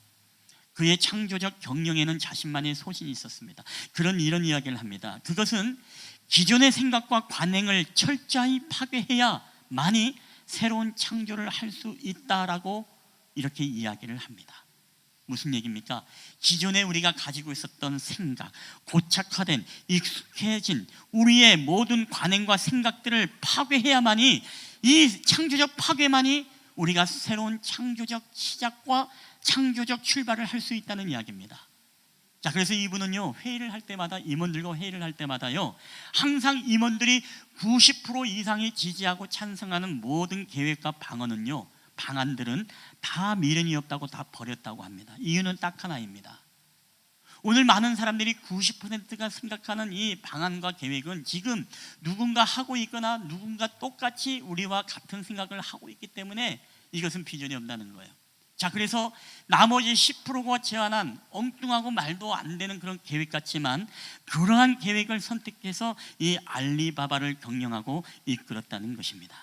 그의 창조적 경영에는 자신만의 소신이 있었습니다. 이런 이야기를 합니다. 그것은 기존의 생각과 관행을 철저히 파괴해야만이 새로운 창조를 할 수 있다라고 이렇게 이야기를 합니다. 무슨 얘기입니까? 기존에 우리가 가지고 있었던 생각, 고착화된, 익숙해진 우리의 모든 관행과 생각들을 파괴해야만이, 이 창조적 파괴만이 우리가 새로운 창조적 시작과 창조적 출발을 할 수 있다는 이야기입니다. 자, 그래서 이분은요, 회의를 할 때마다, 임원들과 회의를 할 때마다요, 항상 임원들이 90% 이상이 지지하고 찬성하는 모든 계획과 방안은요, 방안들은 다 미련이 없다고 다 버렸다고 합니다. 이유는 딱 하나입니다. 오늘 많은 사람들이 90%가 생각하는 이 방안과 계획은 지금 누군가 하고 있거나 누군가 똑같이 우리와 같은 생각을 하고 있기 때문에 이것은 비전이 없다는 거예요. 자, 그래서 나머지 10%가 제안한 엉뚱하고 말도 안 되는 그런 계획 같지만 그러한 계획을 선택해서 이 알리바바를 경영하고 이끌었다는 것입니다.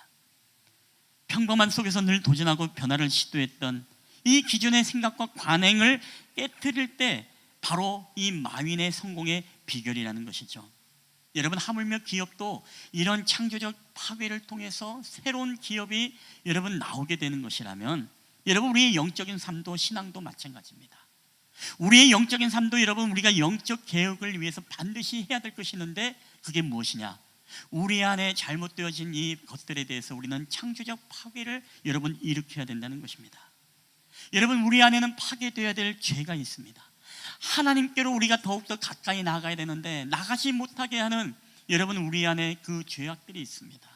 평범한 속에서 늘 도전하고 변화를 시도했던 이 기존의 생각과 관행을 깨트릴 때 바로 이 마윈의 성공의 비결이라는 것이죠. 여러분, 하물며 기업도 이런 창조적 파괴를 통해서 새로운 기업이 여러분 나오게 되는 것이라면 여러분, 우리의 영적인 삶도 신앙도 마찬가지입니다. 우리의 영적인 삶도 여러분, 우리가 영적 개혁을 위해서 반드시 해야 될 것이 있는데 그게 무엇이냐? 우리 안에 잘못되어진 이 것들에 대해서 우리는 창조적 파괴를 여러분 일으켜야 된다는 것입니다. 여러분, 우리 안에는 파괴되어야 될 죄가 있습니다. 하나님께로 우리가 더욱더 가까이 나가야 되는데 나가지 못하게 하는 여러분, 우리 안에 그 죄악들이 있습니다.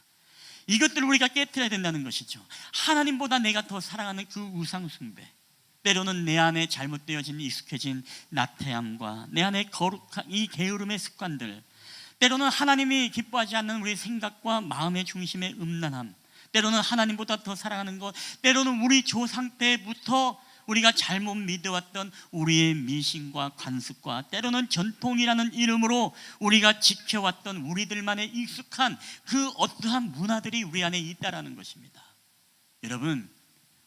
이것들을 우리가 깨트려야 된다는 것이죠. 하나님보다 내가 더 사랑하는 그 우상 숭배, 때로는 내 안에 잘못되어진 익숙해진 나태함과 내 안에 거룩한 이 게으름의 습관들, 때로는 하나님이 기뻐하지 않는 우리의 생각과 마음의 중심의 음란함, 때로는 하나님보다 더 사랑하는 것, 때로는 우리 조상 때부터 우리가 잘못 믿어왔던 우리의 미신과 관습과 때로는 전통이라는 이름으로 우리가 지켜왔던 우리들만의 익숙한 그 어떠한 문화들이 우리 안에 있다라는 것입니다. 여러분,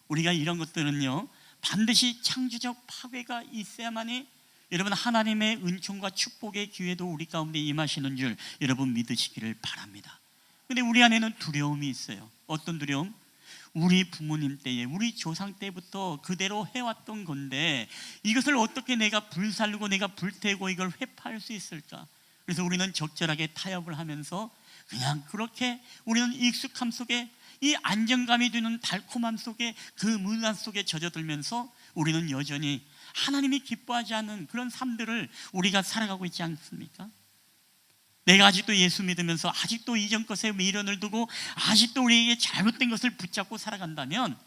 우리가 이런 것들은요 반드시 창조적 파괴가 있어야만이 여러분 하나님의 은총과 축복의 기회도 우리 가운데 임하시는 줄 여러분 믿으시기를 바랍니다. 근데 우리 안에는 두려움이 있어요. 어떤 두려움? 우리 부모님 때에 우리 조상 때부터 그대로 해왔던 건데 이것을 어떻게 내가 불살르고 내가 불태우고 이걸 회파할 수 있을까? 그래서 우리는 적절하게 타협을 하면서 그냥 그렇게 우리는 익숙함 속에 이 안정감이 드는 달콤함 속에 그 문화 속에 젖어들면서 우리는 여전히 하나님이 기뻐하지 않는 그런 삶들을 우리가 살아가고 있지 않습니까? 내가 아직도 예수 믿으면서 아직도 이전 것에 미련을 두고 아직도 우리에게 잘못된 것을 붙잡고 살아간다면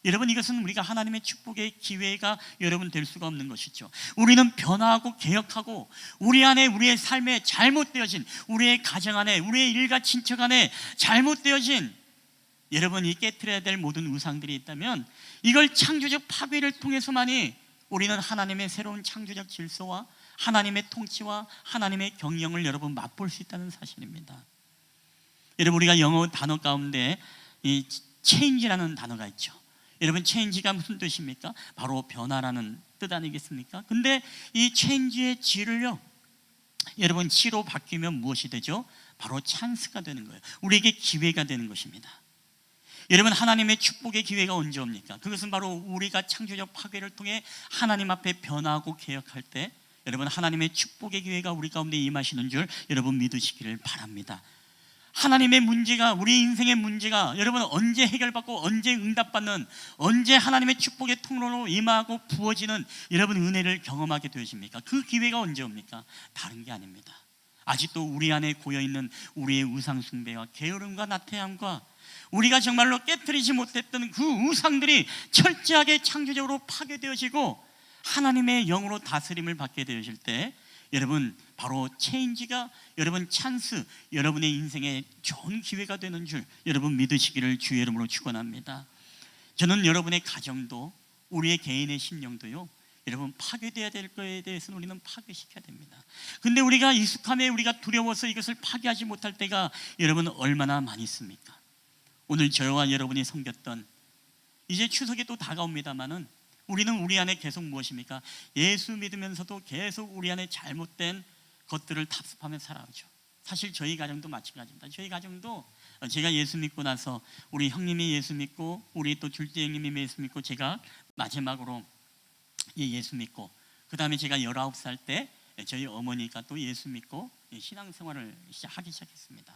여러분, 이것은 우리가 하나님의 축복의 기회가 여러분 될 수가 없는 것이죠. 우리는 변화하고 개혁하고 우리 안에 우리의 삶에 잘못되어진 우리의 가정 안에 우리의 일가 친척 안에 잘못되어진 여러분이 깨트려야 될 모든 우상들이 있다면 이걸 창조적 파괴를 통해서만이 우리는 하나님의 새로운 창조적 질서와 하나님의 통치와 하나님의 경영을 여러분 맛볼 수 있다는 사실입니다. 여러분, 우리가 영어 단어 가운데 이 change라는 단어가 있죠. 여러분, change가 무슨 뜻입니까? 바로 변화라는 뜻 아니겠습니까? 근데 이 change의 G를요 여러분 C로 바뀌면 무엇이 되죠? 바로 찬스가 되는 거예요. 우리에게 기회가 되는 것입니다. 여러분, 하나님의 축복의 기회가 언제 옵니까? 그것은 바로 우리가 창조적 파괴를 통해 하나님 앞에 변화하고 개혁할 때 여러분 하나님의 축복의 기회가 우리 가운데 임하시는 줄 여러분 믿으시기를 바랍니다. 하나님의 문제가 우리 인생의 문제가 여러분 언제 해결받고 언제 응답받는 언제 하나님의 축복의 통로로 임하고 부어지는 여러분 은혜를 경험하게 되십니까? 그 기회가 언제 옵니까? 다른 게 아닙니다. 아직도 우리 안에 고여있는 우리의 우상 숭배와 게으름과 나태함과 우리가 정말로 깨트리지 못했던 그 우상들이 철저하게 창조적으로 파괴되어지고 하나님의 영으로 다스림을 받게 되실 때 여러분 바로 체인지가 여러분 찬스, 여러분의 인생에 좋은 기회가 되는 줄 여러분 믿으시기를 주의 이름으로 축원합니다. 저는 여러분의 가정도 우리의 개인의 심령도요 여러분 파괴되어야 될 거에 대해서는 우리는 파괴시켜야 됩니다. 근데 우리가 익숙함에 우리가 두려워서 이것을 파괴하지 못할 때가 여러분 얼마나 많이 있습니까? 오늘 저와 여러분이 섬겼던 이제 추석이 또 다가옵니다마는 우리는 우리 안에 계속 무엇입니까? 예수 믿으면서도 계속 우리 안에 잘못된 것들을 답습하며 살아오죠. 사실 저희 가정도 마찬가지입니다. 저희 가정도 제가 예수 믿고 나서 우리 형님이 예수 믿고 우리 또 둘째 형님이 예수 믿고 제가 마지막으로 예수 믿고 그 다음에 제가 19살 때 저희 어머니가 또 예수 믿고 신앙생활을 하기 시작했습니다.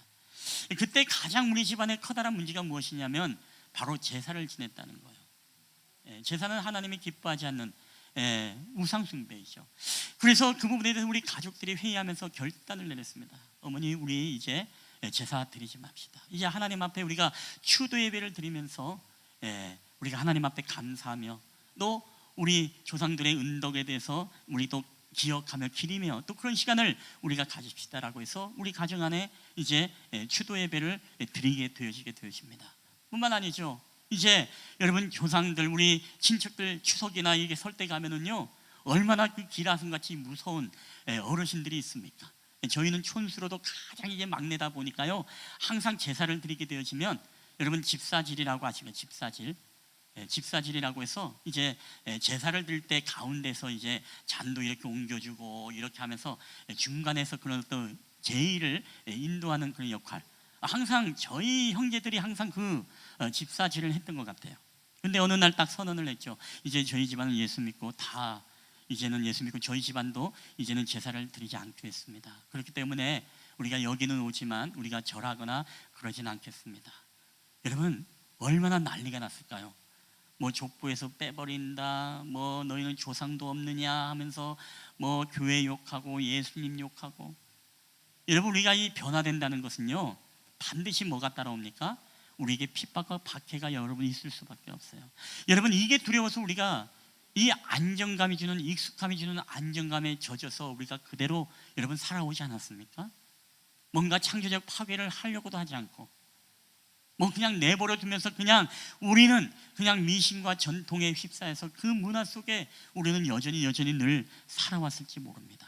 그때 가장 우리 집안의 커다란 문제가 무엇이냐면 바로 제사를 지냈다는 거예요. 제사는 하나님이 기뻐하지 않는 우상 숭배이죠. 그래서 그 부분에 대해서 우리 가족들이 회의하면서 결단을 내렸습니다. 어머니, 우리 이제 제사 드리지 맙시다. 이제 하나님 앞에 우리가 추도 예배를 드리면서 우리가 하나님 앞에 감사하며 또 우리 조상들의 은덕에 대해서 우리도 기억하며 기리며 또 그런 시간을 우리가 가집시다라고 해서 우리 가정 안에 이제 추도 예배를 드리게 되어집니다. 뿐만 아니죠. 이제 여러분 조상들 우리 친척들 추석이나 이게 설 때 가면은요 얼마나 그 기라성같이 무서운 어르신들이 있습니까? 저희는 촌수로도 가장 이제 막내다 보니까요 항상 제사를 드리게 되어지면 여러분 집사질이라고 아시면 집사질이라고 해서 이제 제사를 드릴 때 가운데서 이제 잔도 이렇게 옮겨주고 이렇게 하면서 중간에서 그런 어떤 제의를 인도하는 그런 역할, 항상 저희 형제들이 항상 그 집사질을 했던 것 같아요. 근데 어느 날 딱 선언을 했죠. 이제 저희 집안은 예수 믿고 다 이제는 예수 믿고 저희 집안도 이제는 제사를 드리지 않기로 했습니다. 그렇기 때문에 우리가 여기는 오지만 우리가 절하거나 그러진 않겠습니다. 여러분 얼마나 난리가 났을까요? 뭐 족보에서 빼버린다, 뭐 너희는 조상도 없느냐 하면서 뭐 교회 욕하고 예수님 욕하고. 여러분 우리가 이 변화된다는 것은요 반드시 뭐가 따라옵니까? 우리에게 핍박과 박해가 여러분 있을 수밖에 없어요. 여러분 이게 두려워서 우리가 이 안정감이 주는, 익숙함이 주는 안정감에 젖어서 우리가 그대로 여러분 살아오지 않았습니까? 뭔가 창조적 파괴를 하려고도 하지 않고 뭐 그냥 내버려 두면서 그냥 우리는 그냥 미신과 전통에 휩싸여서 그 문화 속에 우리는 여전히 늘 살아왔을지 모릅니다.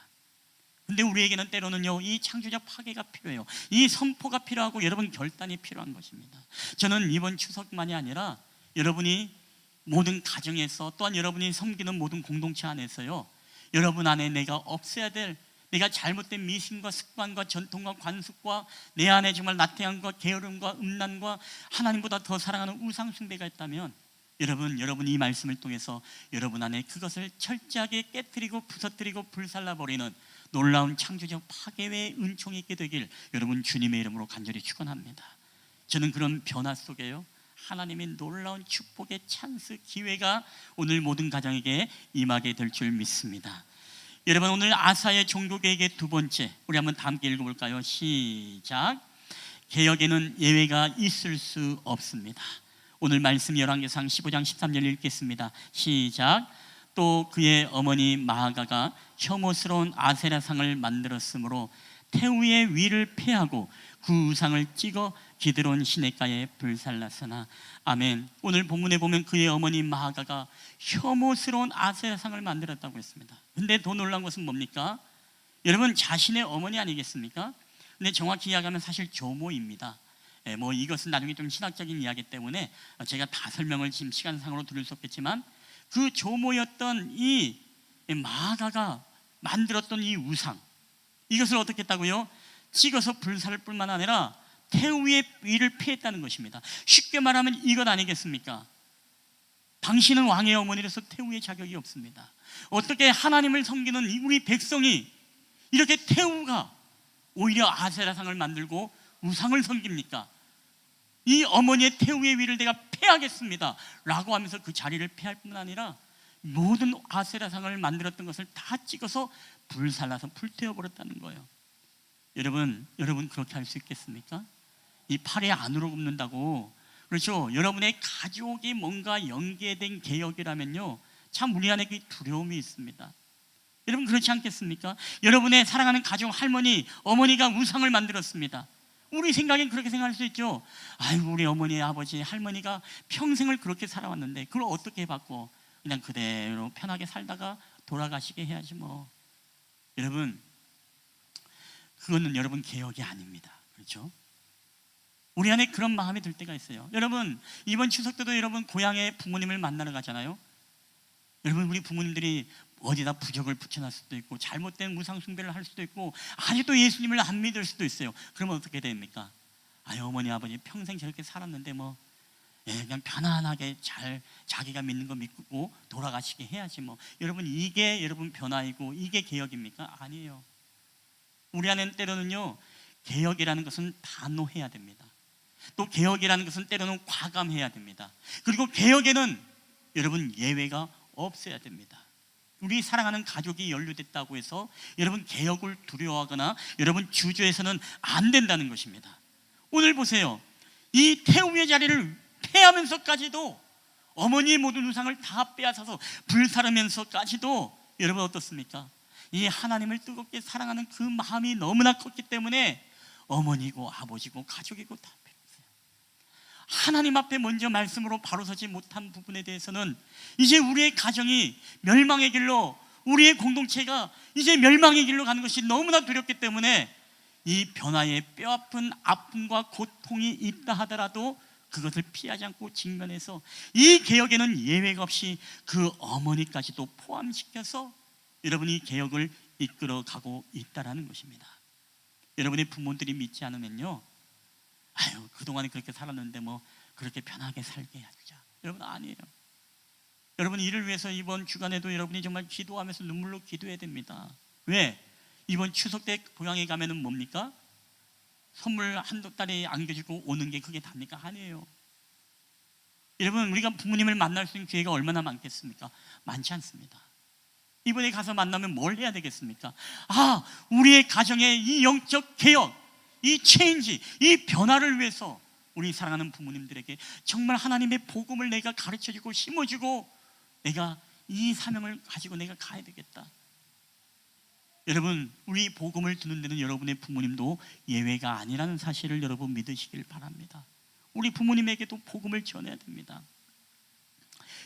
근데 우리에게는 때로는요 이 창조적 파괴가 필요해요. 이 선포가 필요하고 여러분 결단이 필요한 것입니다. 저는 이번 추석만이 아니라 여러분이 모든 가정에서 또한 여러분이 섬기는 모든 공동체 안에서요 여러분 안에 내가 없애야 될, 내가 잘못된 미신과 습관과 전통과 관습과 내 안에 정말 나태함과 게으름과 음란과 하나님보다 더 사랑하는 우상 숭배가 있다면 여러분 이 말씀을 통해서 여러분 안에 그것을 철저하게 깨뜨리고 부서뜨리고 불살라버리는 놀라운 창조적 파괴의 은총이 있게 되길 여러분 주님의 이름으로 간절히 축원합니다. 저는 그런 변화 속에요 하나님의 놀라운 축복의 찬스 기회가 오늘 모든 가정에게 임하게 될 줄 믿습니다. 여러분 오늘 아사의 종교개혁의 두 번째, 우리 한번 다 함께 읽어볼까요? 시작. 개혁에는 예외가 있을 수 없습니다. 오늘 말씀 열왕기상 15장 13절 읽겠습니다. 시작. 또 그의 어머니 마아가가 혐오스러운 아세라상을 만들었으므로 태우의 위를 폐하고 그 우상을 찍어 기드론 시냇가에 불살랐으나. 아멘. 오늘 본문에 보면 그의 어머니 마아가가 혐오스러운 아세라상을 만들었다고 했습니다. 근데 더 놀라운 것은 뭡니까? 여러분 자신의 어머니 아니겠습니까? 근데 정확히 이야기하면 사실 조모입니다. 뭐 이것은 나중에 좀 신학적인 이야기 때문에 제가 다 설명을 지금 시간상으로 드릴 수 없겠지만 그 조모였던 이 마아가가 만들었던 이 우상, 이것을 어떻게 했다고요? 찍어서 불살을 뿐만 아니라 태우의 위를 피했다는 것입니다. 쉽게 말하면 이것 아니겠습니까? 당신은 왕의 어머니로서 태우의 자격이 없습니다. 어떻게 하나님을 섬기는 우리 백성이 이렇게 태우가 오히려 아세라상을 만들고 우상을 섬깁니까? 이 어머니의 태우의 위를 내가 패하겠습니다 라고 하면서 그 자리를 패할 뿐만 아니라 모든 아세라상을 만들었던 것을 다 찍어서 불살라서 불태워버렸다는 거예요. 여러분 그렇게 할 수 있겠습니까? 이 팔에 안으로 굽는다고, 그렇죠? 여러분의 가족이 뭔가 연계된 개혁이라면요 참 우리 안에 그 두려움이 있습니다. 여러분 그렇지 않겠습니까? 여러분의 사랑하는 가족 할머니, 어머니가 우상을 만들었습니다. 우리 생각엔 그렇게 생각할 수 있죠. 아이고 우리 어머니, 아버지, 할머니가 평생을 그렇게 살아왔는데 그걸 어떻게 바꿔? 그냥 그대로 편하게 살다가 돌아가시게 해야지 뭐. 여러분 그거는 여러분 개혁이 아닙니다. 그렇죠? 우리 안에 그런 마음이 들 때가 있어요. 여러분 이번 추석 때도 여러분 고향에 부모님을 만나러 가잖아요. 여러분 우리 부모님들이 어디다 부적을 붙여놨을 수도 있고 잘못된 우상 숭배를 할 수도 있고 아직도 예수님을 안 믿을 수도 있어요. 그러면 어떻게 됩니까? 아유 어머니 아버지 평생 저렇게 살았는데 뭐 그냥 편안하게 잘 자기가 믿는 거 믿고 돌아가시게 해야지 뭐. 여러분 이게 여러분 변화이고 이게 개혁입니까? 아니에요. 우리 안에는 때로는요 개혁이라는 것은 단호해야 됩니다. 또 개혁이라는 것은 때로는 과감해야 됩니다. 그리고 개혁에는 여러분 예외가 없어야 됩니다. 우리 사랑하는 가족이 연루됐다고 해서 여러분 개혁을 두려워하거나 여러분 주저해서는 안 된다는 것입니다. 오늘 보세요. 이 태우의 자리를 폐하면서까지도 어머니의 모든 우상을 다 빼앗아서 불사르면서까지도 여러분 어떻습니까? 이 하나님을 뜨겁게 사랑하는 그 마음이 너무나 컸기 때문에 어머니고 아버지고 가족이고 다 필요 없어요. 하나님 앞에 먼저 말씀으로 바로 서지 못한 부분에 대해서는 이제 우리의 가정이 멸망의 길로, 우리의 공동체가 이제 멸망의 길로 가는 것이 너무나 두렵기 때문에 이 변화에 뼈아픈 아픔과 고통이 있다 하더라도 그것을 피하지 않고 직면해서 이 개혁에는 예외가 없이 그 어머니까지도 포함시켜서 여러분이 개혁을 이끌어가고 있다라는 것입니다. 여러분의 부모들이 믿지 않으면요, 아유 그동안에 그렇게 살았는데 뭐 그렇게 편하게 살게 하자. 여러분 아니에요. 여러분 이를 위해서 이번 주간에도 여러분이 정말 기도하면서 눈물로 기도해야 됩니다. 왜? 이번 추석 때 고향에 가면은 뭡니까? 선물 한두 달에 안겨주고 오는 게 그게 답니까? 아니에요. 여러분 우리가 부모님을 만날 수 있는 기회가 얼마나 많겠습니까? 많지 않습니다. 이번에 가서 만나면 뭘 해야 되겠습니까? 아, 우리의 가정의 이 영적 개혁, 이 체인지, 이 변화를 위해서 우리 사랑하는 부모님들에게 정말 하나님의 복음을 내가 가르쳐주고 심어주고 내가 이 사명을 가지고 내가 가야 되겠다. 여러분 우리 복음을 듣는 데는 여러분의 부모님도 예외가 아니라는 사실을 여러분 믿으시길 바랍니다. 우리 부모님에게도 복음을 전해야 됩니다.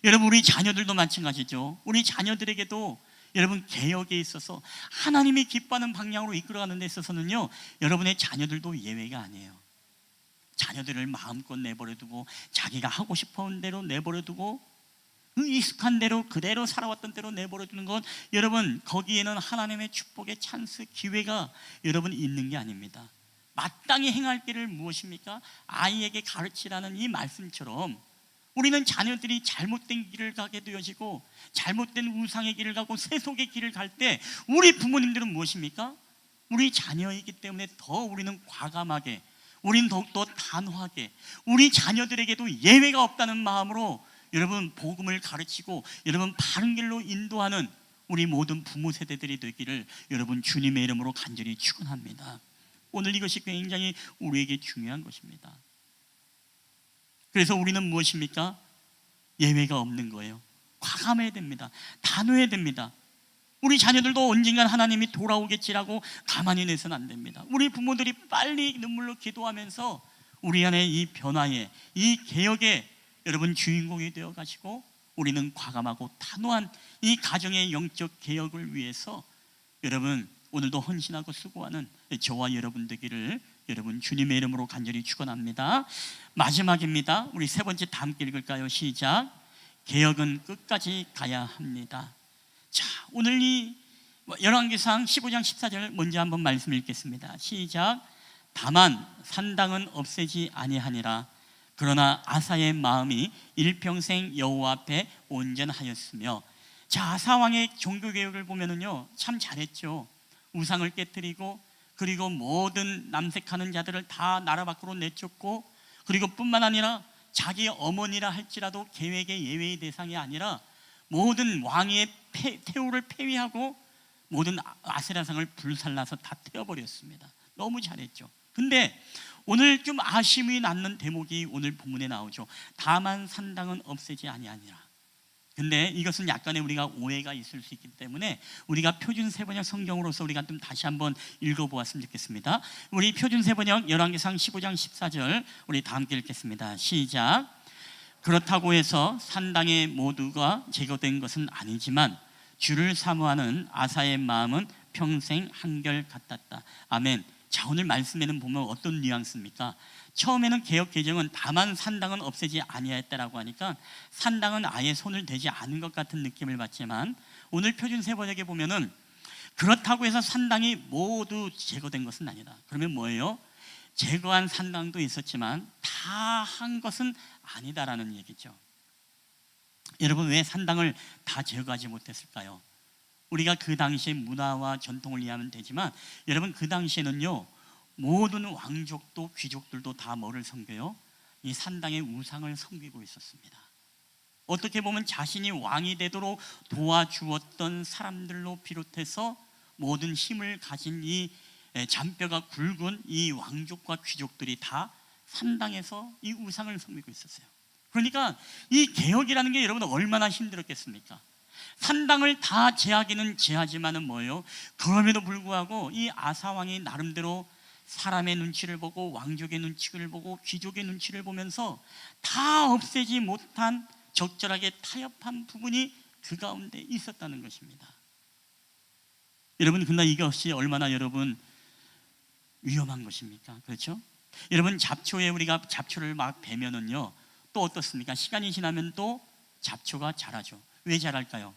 여러분 우리 자녀들도 마찬가지죠. 우리 자녀들에게도 여러분 개혁에 있어서 하나님이 기뻐하는 방향으로 이끌어가는 데 있어서는요, 여러분의 자녀들도 예외가 아니에요. 자녀들을 마음껏 내버려두고 자기가 하고 싶은 대로 내버려두고 그 익숙한 대로 그대로 살아왔던 대로 내버려두는 건 여러분 거기에는 하나님의 축복의 찬스 기회가 여러분 있는 게 아닙니다. 마땅히 행할 길을 무엇입니까? 아이에게 가르치라는 이 말씀처럼 우리는 자녀들이 잘못된 길을 가게 되어지고 잘못된 우상의 길을 가고 세속의 길을 갈 때 우리 부모님들은 무엇입니까? 우리 자녀이기 때문에 더 우리는 과감하게, 우리는 더욱더 단호하게 우리 자녀들에게도 예외가 없다는 마음으로 여러분 복음을 가르치고 여러분 바른 길로 인도하는 우리 모든 부모 세대들이 되기를 여러분 주님의 이름으로 간절히 축원합니다. 오늘 이것이 굉장히 우리에게 중요한 것입니다. 그래서 우리는 무엇입니까? 예외가 없는 거예요. 과감해야 됩니다. 단호해야 됩니다. 우리 자녀들도 언젠간 하나님이 돌아오겠지라고 가만히 내서는 안 됩니다. 우리 부모들이 빨리 눈물로 기도하면서 우리 안에 이 변화에, 이 개혁에 여러분 주인공이 되어 가시고 우리는 과감하고 단호한 이 가정의 영적 개혁을 위해서 여러분 오늘도 헌신하고 수고하는 저와 여러분 되기를 여러분 주님의 이름으로 간절히 축원합니다. 마지막입니다. 우리 세 번째 다 함께 읽을까요? 시작. 개혁은 끝까지 가야 합니다. 자, 오늘 이 열왕기상 15장 14절 먼저 한번 말씀 읽겠습니다. 시작. 다만 산당은 없애지 아니하니라. 그러나 아사의 마음이 일평생 여호와 앞에 온전하였으며. 자, 아사 왕의 종교 개혁을 보면은요 참 잘했죠. 우상을 깨뜨리고 그리고 모든 남색하는 자들을 다 나라 밖으로 내쫓고 그리고 뿐만 아니라 자기 어머니라 할지라도 계획의 예외의 대상이 아니라 모든 왕의 태우를 폐위하고 모든 아세라상을 불살라서 다 태워버렸습니다. 너무 잘했죠. 근데 오늘 좀 아쉬움이 남는 대목이 오늘 본문에 나오죠. 다만 산당은 없애지 아니하니라. 근데 이것은 약간의 우리가 오해가 있을 수 있기 때문에 우리가 표준 세번역 성경으로서 우리가 좀 다시 한번 읽어보았으면 좋겠습니다. 우리 표준 세번역 열왕기상 15장 14절 우리 다 함께 읽겠습니다. 시작. 그렇다고 해서 산당의 모두가 제거된 것은 아니지만 주를 사모하는 아사의 마음은 평생 한결 같았다. 아멘. 자, 오늘 말씀에는 보면 어떤 뉘앙스입니까? 처음에는 개혁 개정은 다만 산당은 없애지 아니하였다라고 하니까 산당은 아예 손을 대지 않은 것 같은 느낌을 받지만 오늘 표준 세번역에 보면은 그렇다고 해서 산당이 모두 제거된 것은 아니다. 그러면 뭐예요? 제거한 산당도 있었지만 다 한 것은 아니다라는 얘기죠. 여러분 왜 산당을 다 제거하지 못했을까요? 우리가 그 당시의 문화와 전통을 이해하면 되지만 여러분 그 당시에는요 모든 왕족도 귀족들도 다 뭐를 섬겨요? 이 산당의 우상을 섬기고 있었습니다. 어떻게 보면 자신이 왕이 되도록 도와주었던 사람들로 비롯해서 모든 힘을 가진 이 잔뼈가 굵은 이 왕족과 귀족들이 다 산당에서 이 우상을 섬기고 있었어요. 그러니까 이 개혁이라는 게 여러분 얼마나 힘들었겠습니까? 산당을 다 제하기는 제하지만은 뭐예요? 그럼에도 불구하고 이 아사왕이 나름대로 사람의 눈치를 보고 왕족의 눈치를 보고 귀족의 눈치를 보면서 다 없애지 못한 적절하게 타협한 부분이 그 가운데 있었다는 것입니다. 여러분, 근데 이것이 얼마나 여러분 위험한 것입니까? 그렇죠? 여러분, 잡초에 우리가 잡초를 막 베면은요 또 어떻습니까? 시간이 지나면 또 잡초가 자라죠. 왜 자랄까요?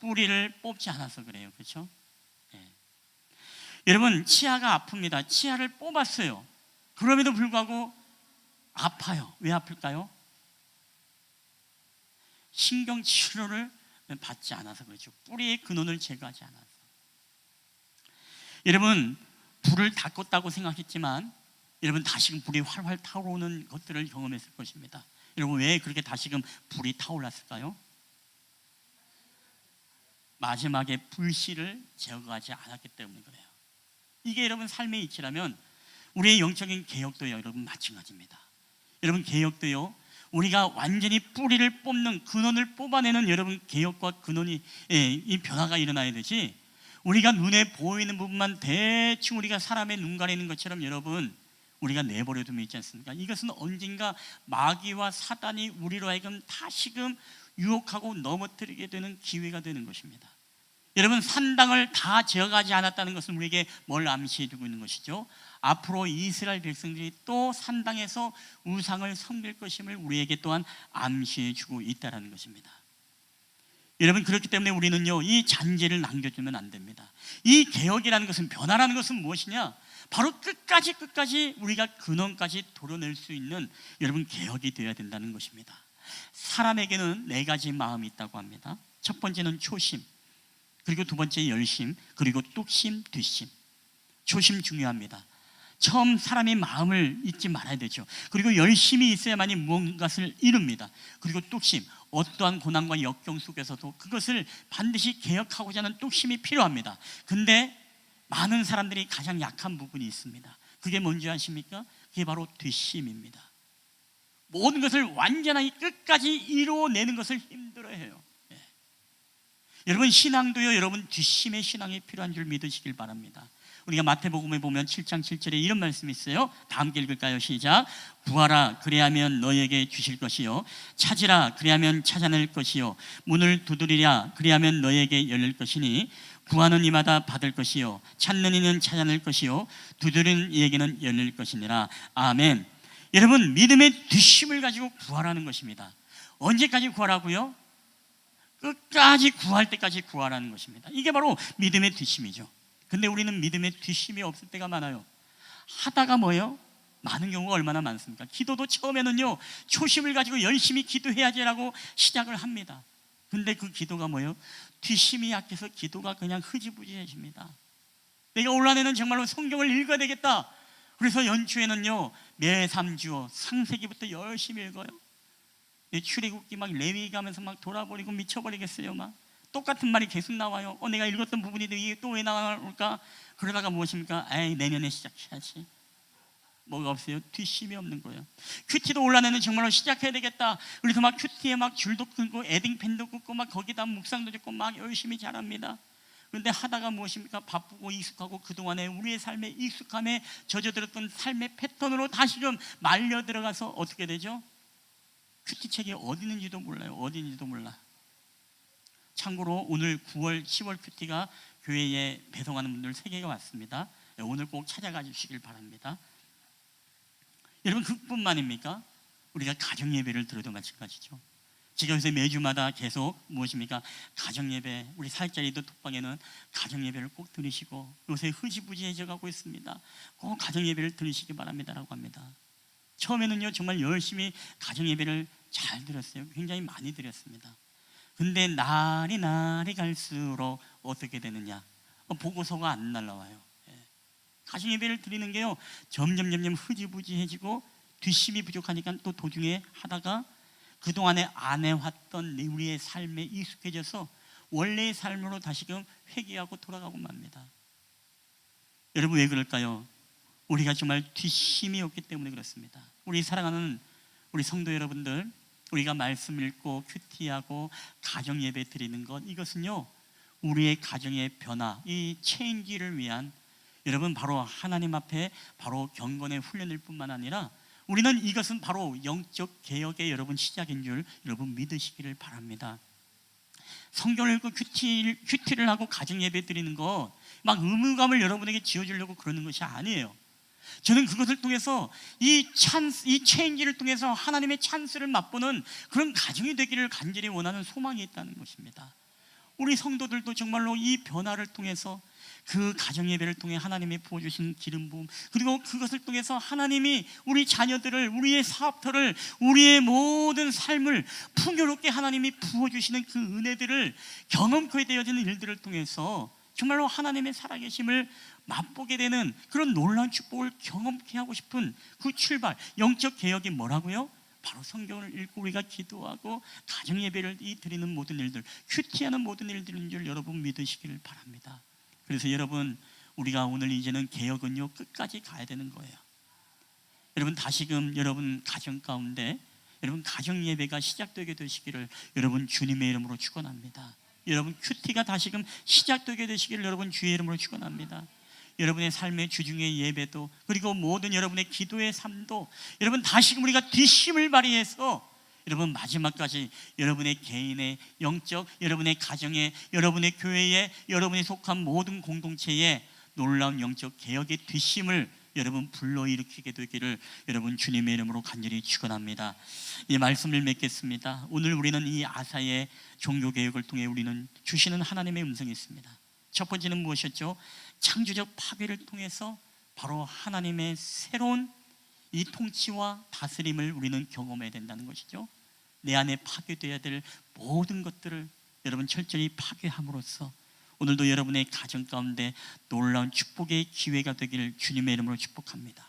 뿌리를 뽑지 않아서 그래요. 그렇죠? 네. 여러분, 치아가 아픕니다. 치아를 뽑았어요. 그럼에도 불구하고 아파요. 왜 아플까요? 신경치료를 받지 않아서 그렇죠. 뿌리의 근원을 제거하지 않아서. 여러분, 불을 다 껐다고 생각했지만 여러분 다시금 불이 활활 타오르는 것들을 경험했을 것입니다. 여러분, 왜 그렇게 다시금 불이 타올랐을까요? 마지막에 불씨를 제거하지 않았기 때문에 그래요. 이게 여러분 삶의 이치라면 우리의 영적인 개혁도 여러분 마찬가지입니다. 여러분, 개혁도요 우리가 완전히 뿌리를 뽑는, 근원을 뽑아내는 여러분 개혁과 근원이 이 변화가 일어나야 되지, 우리가 눈에 보이는 부분만 대충 우리가 사람의 눈 가리는 것처럼 여러분 우리가 내버려 두면 있지 않습니까? 이것은 언젠가 마귀와 사단이 우리로 하여금 다시금 유혹하고 넘어뜨리게 되는 기회가 되는 것입니다. 여러분, 산당을 다 제어하지 않았다는 것은 우리에게 뭘 암시해 두고 있는 것이죠? 앞으로 이스라엘 백성들이 또 산당에서 우상을 섬길 것임을 우리에게 또한 암시해 주고 있다는 것입니다. 여러분, 그렇기 때문에 우리는요 이 잔재를 남겨주면 안 됩니다. 이 개혁이라는 것은, 변화라는 것은 무엇이냐? 바로 끝까지 우리가 근원까지 도려낼 수 있는 여러분 개혁이 되어야 된다는 것입니다. 사람에게는 4가지 마음이 있다고 합니다. 첫 번째는 초심, 그리고 두 번째 열심, 그리고 뚝심, 뒷심. 초심 중요합니다. 처음 사람의 마음을 잊지 말아야 되죠. 그리고 열심이 있어야만이 무언가를 이룹니다. 그리고 뚝심, 어떠한 고난과 역경 속에서도 그것을 반드시 개혁하고자 하는 뚝심이 필요합니다. 근데 많은 사람들이 가장 약한 부분이 있습니다. 그게 뭔지 아십니까? 그게 바로 뒷심입니다. 모든 것을 완전하게 끝까지 이루어내는 것을 힘들어해요. 여러분, 신앙도요 여러분 뒷심의 신앙이 필요한 줄 믿으시길 바랍니다. 우리가 마태복음에 보면 7장 7절에 이런 말씀이 있어요. 다 함께 읽을까요? 시작. 구하라, 그리하면 너에게 주실 것이요, 찾으라, 그리하면 찾아낼 것이요, 문을 두드리라, 그리하면 너에게 열릴 것이니, 구하는 이마다 받을 것이요, 찾는 이는 찾아낼 것이요, 두드리는 이에게는 열릴 것이니라. 아멘. 여러분, 믿음의 뒷심을 가지고 구하라는 것입니다. 언제까지 구하라고요? 끝까지 구할 때까지 구하라는 것입니다. 이게 바로 믿음의 뒷심이죠. 근데 우리는 믿음의 뒷심이 없을 때가 많아요. 하다가 뭐예요? 많은 경우가 얼마나 많습니까? 기도도 처음에는요 초심을 가지고 열심히 기도해야지라고 시작을 합니다. 근데 그 기도가 뭐예요? 뒷심이 약해서 기도가 그냥 흐지부지해집니다. 내가 올 한해는 정말로 성경을 읽어야 되겠다. 그래서 연초에는요 매 3주어 창세기부터 열심히 읽어요. 출애굽기 막 레위기 가면서 막 돌아버리고 미쳐버리겠어요. 막 똑같은 말이 계속 나와요. 내가 읽었던 부분인데 이게 또 왜 나올까? 그러다가 무엇입니까? 에이, 내년에 시작해야지. 뭐가 없어요? 뒷심이 없는 거예요. 큐티도 올라내는 정말로 시작해야 되겠다. 그래서 막 큐티에 막 줄도 끊고 에딩펜도 끊고 막 거기다 묵상도 짓고 막 열심히 잘합니다. 그런데 하다가 무엇입니까? 바쁘고 익숙하고 그동안에 우리의 삶에 익숙함에 젖어들었던 삶의 패턴으로 다시금 말려 들어가서 어떻게 되죠? 큐티 책이 어디 있는지도 몰라요. 어디 있는지도 몰라. 참고로 오늘 9월 10월 큐티가 교회에 배송하는 분들 3개가 왔습니다. 오늘 꼭 찾아가 주시길 바랍니다. 여러분, 그뿐만입니까? 우리가 가정예배를 들어도 마찬가지죠. 제가 요새 매주마다 계속 무엇입니까? 가정예배, 우리 살짜리도 톡방에는 가정예배를 꼭 들으시고, 요새 흐지부지해져 가고 있습니다. 꼭 가정예배를 들으시기 바랍니다라고 합니다. 처음에는요 정말 열심히 가정예배를 잘 드렸어요. 굉장히 많이 드렸습니다. 근데 날이 갈수록 어떻게 되느냐? 보고서가 안 날라와요. 가정예배를 드리는 게요 점점 흐지부지해지고 뒷심이 부족하니까 또 도중에 하다가 그동안에 안 해왔던 우리의 삶에 익숙해져서 원래의 삶으로 다시금 회귀하고 돌아가고 맙니다. 여러분, 왜 그럴까요? 우리가 정말 뒷심이 없기 때문에 그렇습니다. 우리 사랑하는 우리 성도 여러분들, 우리가 말씀 읽고 큐티하고 가정 예배 드리는 것, 이것은요 우리의 가정의 변화, 이 체인지를 위한 여러분 바로 하나님 앞에 바로 경건의 훈련일 뿐만 아니라 우리는 이것은 바로 영적 개혁의 여러분 시작인 줄 여러분 믿으시기를 바랍니다. 성경을 읽고 큐티를 하고 가정 예배 드리는 것 막 의무감을 여러분에게 지어주려고 그러는 것이 아니에요. 저는 그것을 통해서 이 체인지를 통해서 하나님의 찬스를 맛보는 그런 가정이 되기를 간절히 원하는 소망이 있다는 것입니다. 우리 성도들도 정말로 이 변화를 통해서 그 가정 예배를 통해 하나님이 부어주신 기름 부음, 그리고 그것을 통해서 하나님이 우리 자녀들을, 우리의 사업터를, 우리의 모든 삶을 풍요롭게 하나님이 부어주시는 그 은혜들을 경험하게 되어지는 일들을 통해서 정말로 하나님의 살아계심을 맛보게 되는 그런 놀라운 축복을 경험케 하고 싶은 그 출발, 영적 개혁이 뭐라고요? 바로 성경을 읽고 우리가 기도하고 가정 예배를 드리는 모든 일들, 큐티하는 모든 일들인 줄 여러분 믿으시기를 바랍니다. 그래서 여러분, 우리가 오늘 이제는 개혁은요 끝까지 가야 되는 거예요. 여러분 다시금 여러분 가정 가운데 여러분 가정 예배가 시작되게 되시기를 여러분 주님의 이름으로 축원합니다. 여러분 큐티가 다시금 시작되게 되시기를 여러분 주의 이름으로 축원합니다. 여러분의 삶의 주중의 예배도, 그리고 모든 여러분의 기도의 삶도 여러분 다시금 우리가 뒷심을 발휘해서 여러분 마지막까지 여러분의 개인의 영적, 여러분의 가정의, 여러분의 교회에, 여러분이 속한 모든 공동체에 놀라운 영적 개혁의 뒷심을 여러분 불러일으키게 되기를 여러분 주님의 이름으로 간절히 축원합니다. 이 말씀을 맺겠습니다. 오늘 우리는 이 아사의 종교개혁을 통해 우리는 주시는 하나님의 음성이 있습니다. 첫 번째는 무엇이었죠? 창조적 파괴를 통해서 바로 하나님의 새로운 이 통치와 다스림을 우리는 경험해야 된다는 것이죠. 내 안에 파괴되어야 될 모든 것들을 여러분 철저히 파괴함으로써 오늘도 여러분의 가정 가운데 놀라운 축복의 기회가 되기를 주님의 이름으로 축복합니다.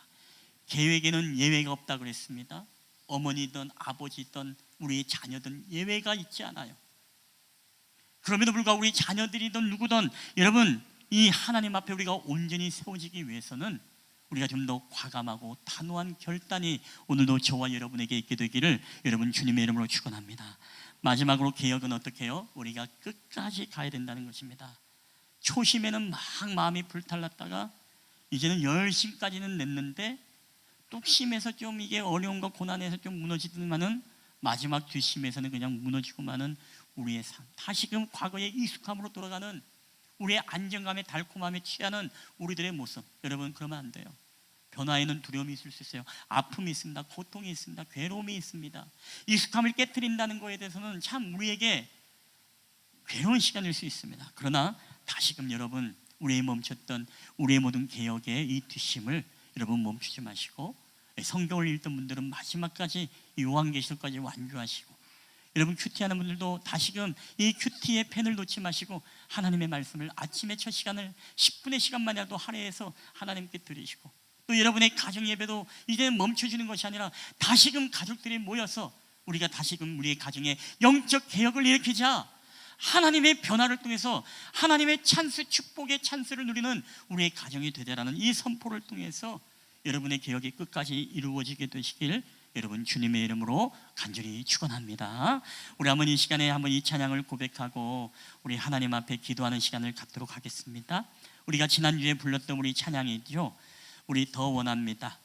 계획에는 예외가 없다 그랬습니다. 어머니든 아버지든 우리 자녀든 예외가 있지 않아요. 그럼에도 불구하고 우리 자녀들이든 누구든 여러분 이 하나님 앞에 우리가 온전히 세워지기 위해서는 우리가 좀 더 과감하고 단호한 결단이 오늘도 저와 여러분에게 있게 되기를 여러분 주님의 이름으로 축원합니다. 마지막으로 개혁은 어떻게 해요? 우리가 끝까지 가야 된다는 것입니다. 초심에는 막 마음이 불탈났다가 이제는 열심까지는 냈는데 뚝심에서 좀 이게 어려움과 고난에서 좀 무너지더만은 마지막 뒷심에서는 그냥 무너지고만은 우리의 삶, 다시금 과거의 익숙함으로 돌아가는 우리의 안정감의 달콤함에 취하는 우리들의 모습. 여러분 그러면 안 돼요. 변화에는 두려움이 있을 수 있어요. 아픔이 있습니다. 고통이 있습니다. 괴로움이 있습니다. 익숙함을 깨트린다는 것에 대해서는 참 우리에게 괴로운 시간일 수 있습니다. 그러나 다시금 여러분 우리의 멈췄던 우리의 모든 개혁의 이 뒷심을 여러분 멈추지 마시고 성경을 읽던 분들은 마지막까지 요한계시록까지 완주하시고 여러분 큐티하는 분들도 다시금 이 큐티의 펜을 놓지 마시고 하나님의 말씀을 아침에 첫 시간을 10분의 시간만이라도 할애해서 하나님께 드리시고 또 여러분의 가정 예배도 이제 멈춰지는 것이 아니라 다시금 가족들이 모여서 우리가 다시금 우리의 가정에 영적 개혁을 일으키자 하나님의 변화를 통해서 하나님의 찬스, 축복의 찬스를 누리는 우리의 가정이 되되라는 이 선포를 통해서 여러분의 개혁이 끝까지 이루어지게 되시길 여러분 주님의 이름으로 간절히 축원합니다. 우리 한번 이 시간에 한번 이 찬양을 고백하고 우리 하나님 앞에 기도하는 시간을 갖도록 하겠습니다. 우리가 지난주에 불렀던 우리 찬양이죠. 우리 더 원합니다.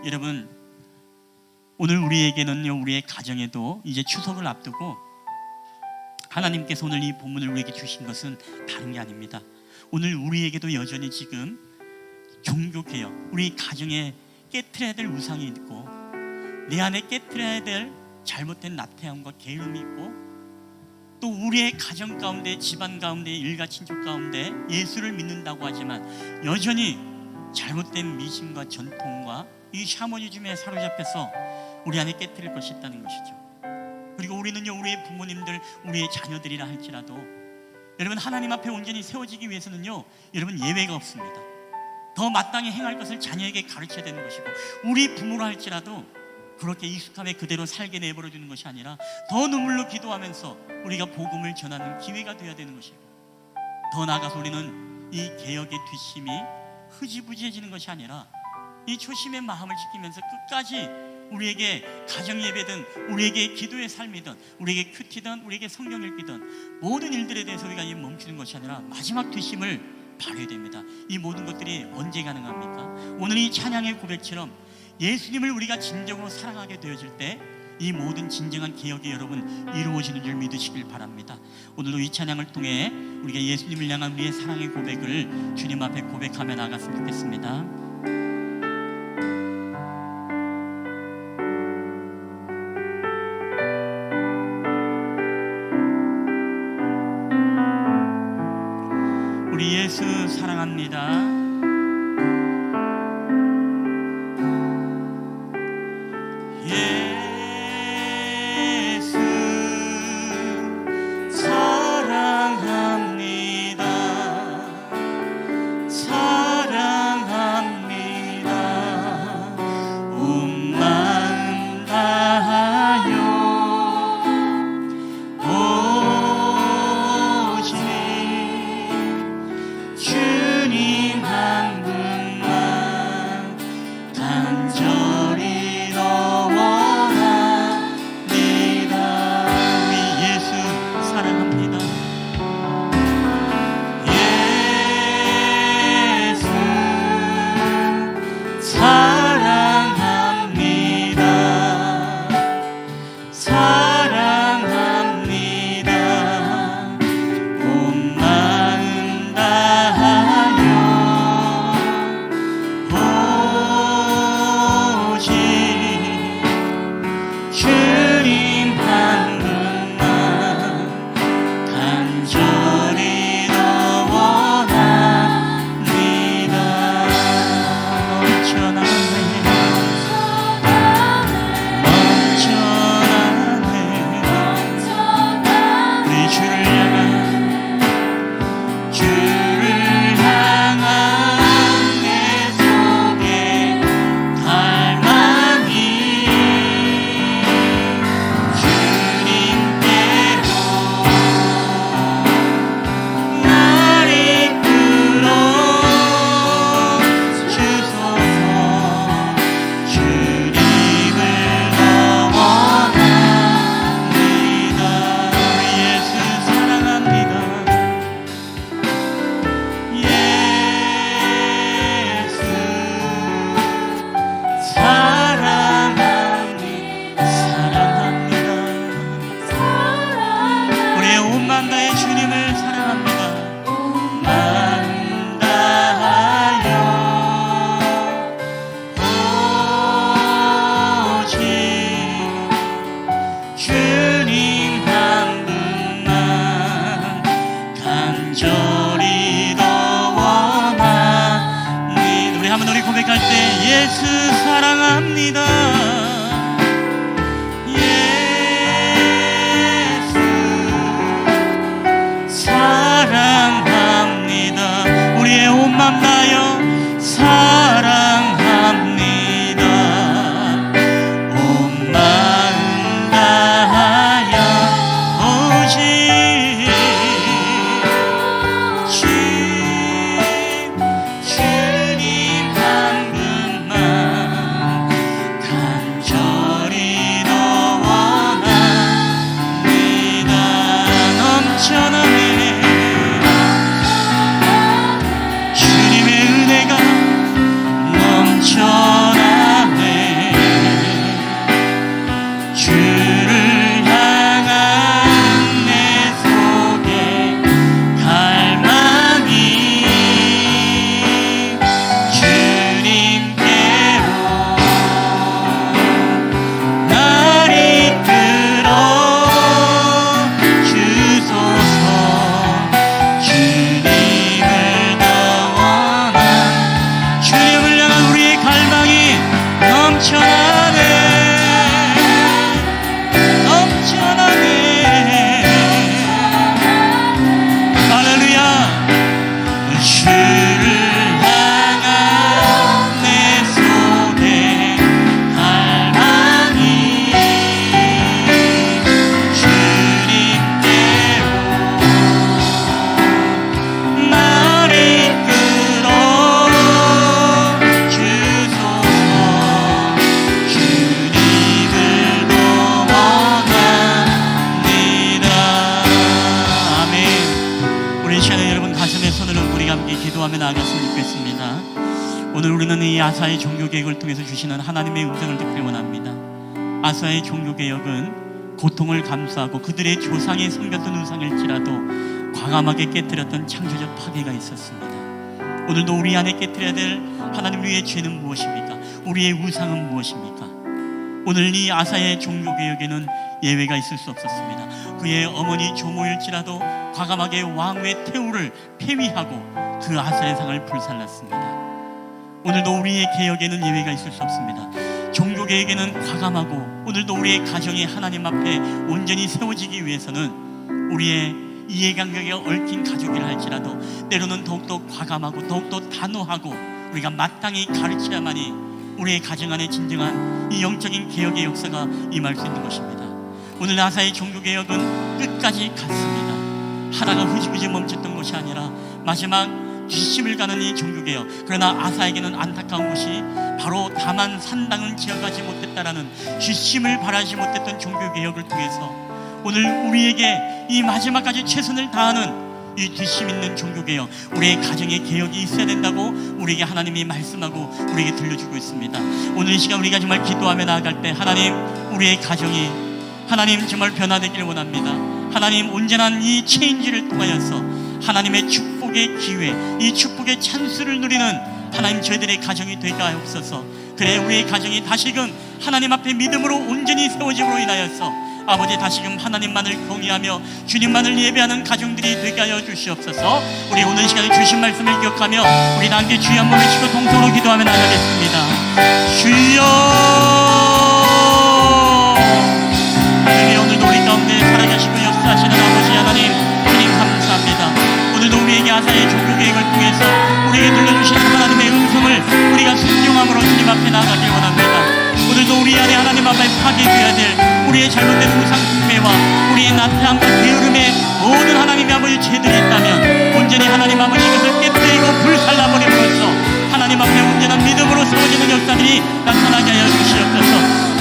여러분 오늘 우리에게는요, 우리의 가정에도 이제 추석을 앞두고 하나님께서 오늘 이 본문을 우리에게 주신 것은 다른 게 아닙니다. 오늘 우리에게도 여전히 지금 종교개혁, 우리 가정에 깨트려야 될 우상이 있고 내 안에 깨트려야 될 잘못된 나태함과 게으름이 있고 또 우리의 가정 가운데, 집안 가운데, 일가 친족 가운데 예수를 믿는다고 하지만 여전히 잘못된 미신과 전통과 이 샤머니즘에 사로잡혀서 우리 안에 깨트릴 것이 있다는 것이죠. 그리고 우리는요, 우리의 부모님들, 우리의 자녀들이라 할지라도 여러분 하나님 앞에 온전히 세워지기 위해서는요, 여러분 예외가 없습니다. 더 마땅히 행할 것을 자녀에게 가르쳐야 되는 것이고 우리 부모라 할지라도 그렇게 익숙함에 그대로 살게 내버려 두는 것이 아니라 더 눈물로 기도하면서 우리가 복음을 전하는 기회가 되어야 되는 것이고 더 나아가서 우리는 이 개혁의 뒷심이 흐지부지해지는 것이 아니라 이 초심의 마음을 지키면서 끝까지 우리에게 가정 예배든 우리에게 기도의 삶이든 우리에게 큐티든 우리에게 성경 읽기든 모든 일들에 대해서 우리가 멈추는 것이 아니라 마지막 되심을 바라야 됩니다. 이 모든 것들이 언제 가능합니까? 오늘 이 찬양의 고백처럼 예수님을 우리가 진정으로 사랑하게 되어질 때 이 모든 진정한 개혁이 여러분 이루어지는 줄 믿으시길 바랍니다. 오늘도 이 찬양을 통해 우리가 예수님을 향한 우리의 사랑의 고백을 주님 앞에 고백하며 나갔으면 좋겠습니다. 우리 예수 사랑합니다. 예수 사랑합니다. 예수 사랑합니다. 우리의 온 맘 다여 사랑합니다. 온 맘 다하여 오직 주님 한 분만 가슴에 손을 얹고 우리가 함께 기도하며 나아갔으면 좋겠습니다. 오늘 우리는 이 아사의 종교개혁을 통해서 주시는 하나님의 음성을 듣기 원합니다. 아사의 종교개혁은 고통을 감수하고 그들의 조상이 섬겼던 우상일지라도 과감하게 깨뜨렸던 창조적 파괴가 있었습니다. 오늘도 우리 안에 깨뜨려야 될 하나님 우리의 죄는 무엇입니까? 우리의 우상은 무엇입니까? 오늘 이 아사의 종교개혁에는 예외가 있을 수 없었습니다. 그의 어머니 조모일지라도 과감하게 왕후의 태우를 폐위하고 그 아사의 상을 불살랐습니다. 오늘도 우리의 개혁에는 예외가 있을 수 없습니다. 종교개혁에는 과감하고 오늘도 우리의 가정이 하나님 앞에 온전히 세워지기 위해서는 우리의 이해관계가 얽힌 가족이라 할지라도 때로는 더욱더 과감하고 더욱더 단호하고 우리가 마땅히 가르쳐야만이 우리의 가정 안에 진정한 이 영적인 개혁의 역사가 임할 수 있는 것입니다. 오늘 아사의 종교개혁은 끝까지 갔습니다. 하다가 흐지부지 멈췄던 것이 아니라 마지막 뒷심을 가는 이 종교개혁. 그러나 아사에게는 안타까운 것이 바로 다만 산당은 지어가지 못했다라는 뒷심을 바라지 못했던 종교개혁을 통해서 오늘 우리에게 이 마지막까지 최선을 다하는 이 뒷심 있는 종교개혁, 우리의 가정의 개혁이 있어야 된다고 우리에게 하나님이 말씀하고 우리에게 들려주고 있습니다. 오늘 이 시간 우리가 정말 기도하며 나아갈 때 하나님, 우리의 가정이 하나님 정말 변화되기를 원합니다. 하나님, 온전한 이 체인지를 통하여서 하나님의 축복의 기회, 이 축복의 찬스를 누리는 하나님 저희들의 가정이 되게 하옵소서. 그래 우리의 가정이 다시금 하나님 앞에 믿음으로 온전히 세워짐으로 인하여서 아버지 다시금 하나님만을 경외하며 주님만을 예배하는 가정들이 되게 하여 주시옵소서. 우리 오늘 시간에 주신 말씀을 기억하며 우리 함께 주여 한번 외치고 동성으로 기도하며 나가겠습니다. 주여, 하나님 오늘도 우리 가운데 살아계시고 역사하시는 아버지 하나님, 주님 감사합니다. 오늘도 우리에게 아사의 종교개혁을 통해서 우리에게 들려주신 하나님의 음성을 우리가 순종함으로 주님 앞에 나아가길 원합니다. 오늘도 우리 안에 하나님 앞에 파괴되어야 될 우리의 잘못된 우상 숭배와 우리의 나태함과 게으름의 모든 하나님의 아버지 죄들이 있다면 온전히 하나님 아버지 그것을 깨뜨리고 불살라버림으로써 하나님 앞에 온전한 믿음으로 세워지는 역사들이 나타나게 하여 주시옵소서.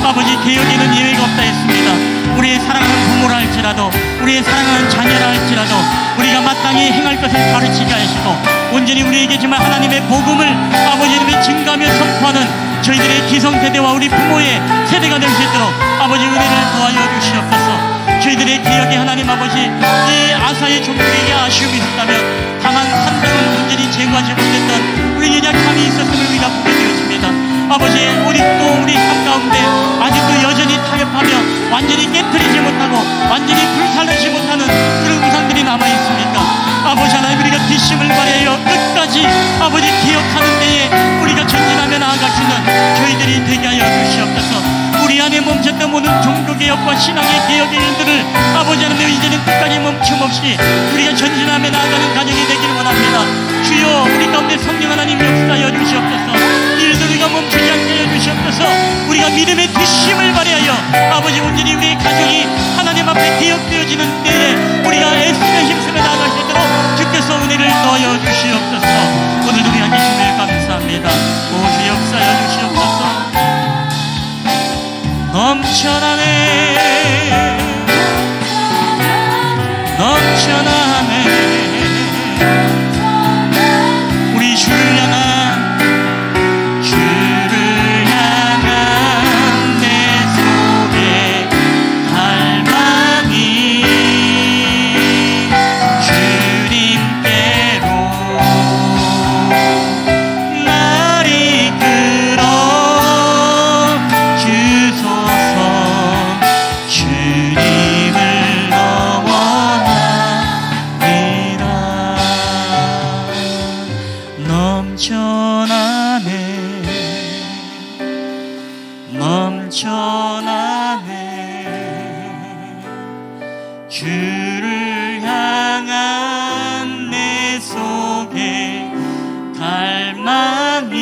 아버지 개혁에는 예외가 없다 했습니다. 우리의 사랑하는 부모라 할지라도 우리의 사랑하는 자녀라 할지라도 우리가 마땅히 행할 것을 가르치게 하시고 온전히 우리에게 정말 하나님의 복음을 아버지 이름에 증가하며 선포하는 저희들의 기성세대와 우리 부모의 세대가 될 수 있도록 아버지 은혜를 더하여 주시옵소서. 저희들의 개혁에 하나님 아버지 이 아사의 종들에게 아쉬움이 있었다면 다만 산당은 온전히 제거하지 못했던 우리 연약함이 있었음을 우리가 보게 되었습니다. 아버지 우리 또 우리 삶 가운데 아직도 여전히 타협하며 완전히 깨뜨리지 못하고 완전히 불살르지 못하는 그런 우상들이 남아있습니까? 아버지 하나님 우리가 뒷심을 발휘하여 끝까지 아버지 기억하는 데에 우리가 전진하며 나아갈 수 있는 저희들이 되게 하여 주시옵소서. 우리 안에 멈췄던 모든 종교개혁과 신앙의 개혁의 일들을 아버지 하나님 이제는 끝까지 멈춤없이 우리가 전진하며 나아가는 가정이 되기를 원합니다. 주여 우리 가운데 성령 하나님 역사하여 주시옵소서. 일들 우리가 멈추지 않게 하여 주시옵소서. 우리가 믿음의 뒷심을 발휘하여 아버지 온전히 우리의 가정이 하나님 앞에 개혁되어지는 때에 우리가 애쓰며 힘쓰며 나아갈 수 있도록 주께서 은혜를 더하여 주시옵소서. 오늘도 우리 함께 주님을 감사합니다. 오 주 역사하여 주시옵소서. 넘쳐나네 넘쳐나네 우리 주를 향한 내 속에 갈망이 주님께로 날 이끌어 주소서. 주님을 더 원합니다. 넘쳐나네 주를 향한 내 속에 갈망이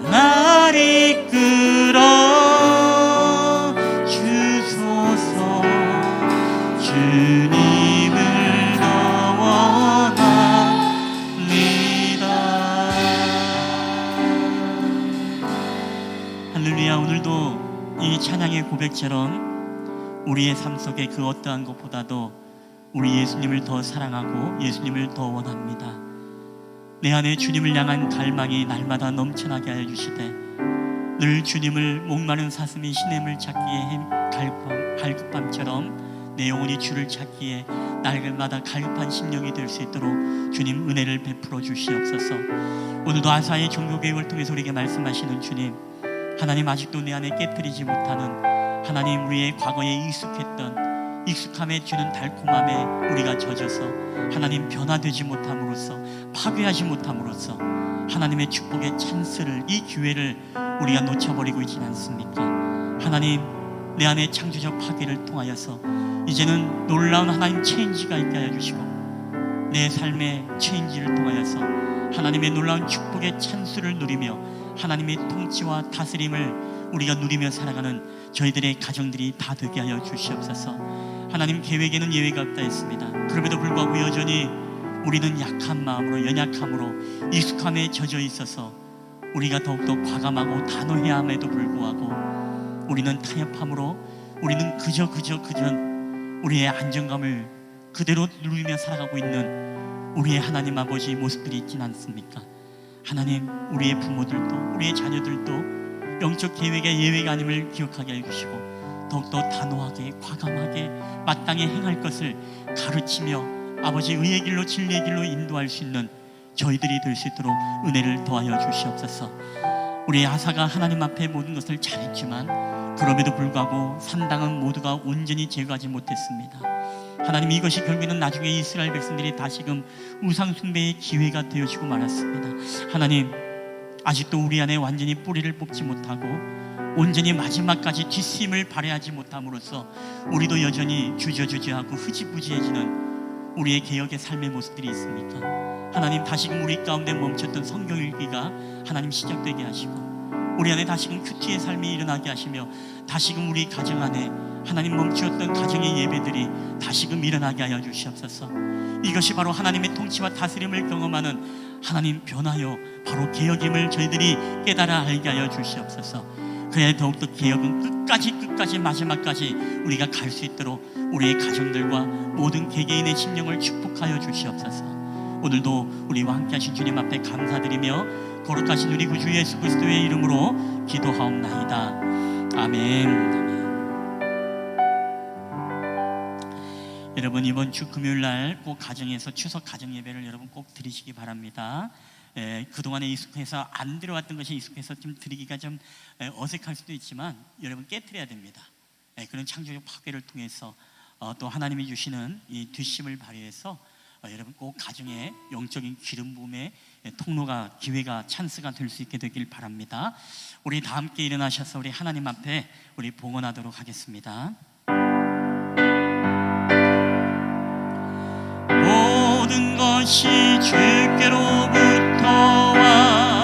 날 이끌어 주소서. 주님을 더 원합니다. 할렐루야. 오늘도 이 찬양의 고백처럼 우리의 삶 속에 그 어떠한 것보다도 우리 예수님을 더 사랑하고 예수님을 더 원합니다. 내 안에 주님을 향한 갈망이 날마다 넘쳐나게 하여 주시되 늘 주님을 목마른 사슴이 시냇을 찾기에 갈급함처럼 내 영혼이 주를 찾기에 날마다 갈급한 심령이 될 수 있도록 주님 은혜를 베풀어 주시옵소서. 오늘도 아사의 종교개혁을 통해서 우리에게 말씀하시는 주님, 하나님 아직도 내 안에 깨뜨리지 못하는 하나님 우리의 과거에 익숙함에 주는 달콤함에 우리가 젖어서 하나님 변화되지 못함으로써 파괴하지 못함으로써 하나님의 축복의 찬스를 이 기회를 우리가 놓쳐버리고 있지는 않습니까? 하나님 내 안에 창조적 파괴를 통하여서 이제는 놀라운 하나님 체인지가 있게 하여 주시고 내 삶의 체인지를 통하여서 하나님의 놀라운 축복의 찬스를 누리며 하나님의 통치와 다스림을 우리가 누리며 살아가는 저희들의 가정들이 다 되게 하여 주시옵소서. 하나님 계획에는 예외가 없다 했습니다. 그럼에도 불구하고 여전히 우리는 약한 마음으로 연약함으로 익숙함에 젖어 있어서 우리가 더욱더 과감하고 단호해야 함에도 불구하고 우리는 타협함으로 우리는 그저 우리의 안정감을 그대로 누리며 살아가고 있는 우리의 하나님 아버지 모습들이 있진 않습니까? 하나님 우리의 부모들도 우리의 자녀들도 영적 계획의 예외가 아님을 기억하게 해주시고 더욱더 단호하게 과감하게 마땅히 행할 것을 가르치며 아버지 의의 길로 진리의 길로 인도할 수 있는 저희들이 될 수 있도록 은혜를 더하여 주시옵소서. 우리 아사가 하나님 앞에 모든 것을 잘했지만 그럼에도 불구하고 산당은 모두가 온전히 제거하지 못했습니다. 하나님 이것이 결국에는 나중에 이스라엘 백성들이 다시금 우상 숭배의 기회가 되어지고 말았습니다. 하나님 아직도 우리 안에 완전히 뿌리를 뽑지 못하고 온전히 마지막까지 뒷심을 발휘하지 못함으로써 우리도 여전히 주저주저하고 흐지부지해지는 우리의 개혁의 삶의 모습들이 있습니까? 하나님 다시금 우리 가운데 멈췄던 성경 읽기가 하나님 시작되게 하시고 우리 안에 다시금 큐티의 삶이 일어나게 하시며 다시금 우리 가정 안에 하나님 멈추었던 가정의 예배들이 다시금 일어나게 하여 주시옵소서. 이것이 바로 하나님의 통치와 다스림을 경험하는 하나님 변화여 바로 개혁임을 저희들이 깨달아 알게 하여 주시옵소서. 그래야 더욱더 개혁은 끝까지 마지막까지 우리가 갈 수 있도록 우리의 가정들과 모든 개개인의 심령을 축복하여 주시옵소서. 오늘도 우리와 함께 하신 주님 앞에 감사드리며 거룩하신 우리 구주 예수 그리스도의 이름으로 기도하옵나이다. 아멘. 여러분 이번 주 금요일날 꼭 가정에서 추석 가정 예배를 여러분 꼭 드리시기 바랍니다. 그동안에 익숙해서 안 들어왔던 것이 익숙해서 좀 드리기가 좀 어색할 수도 있지만 여러분 깨트려야 됩니다. 그런 창조적 파괴를 통해서 또 하나님이 주시는 이 뒷심을 발휘해서 여러분 꼭 가정의 영적인 기름 부음의 통로가 기회가 찬스가 될 수 있게 되길 바랍니다. 우리 다 함께 일어나셔서 우리 하나님 앞에 우리 봉헌하도록 하겠습니다. 모든 것이 주께로부터 왔으니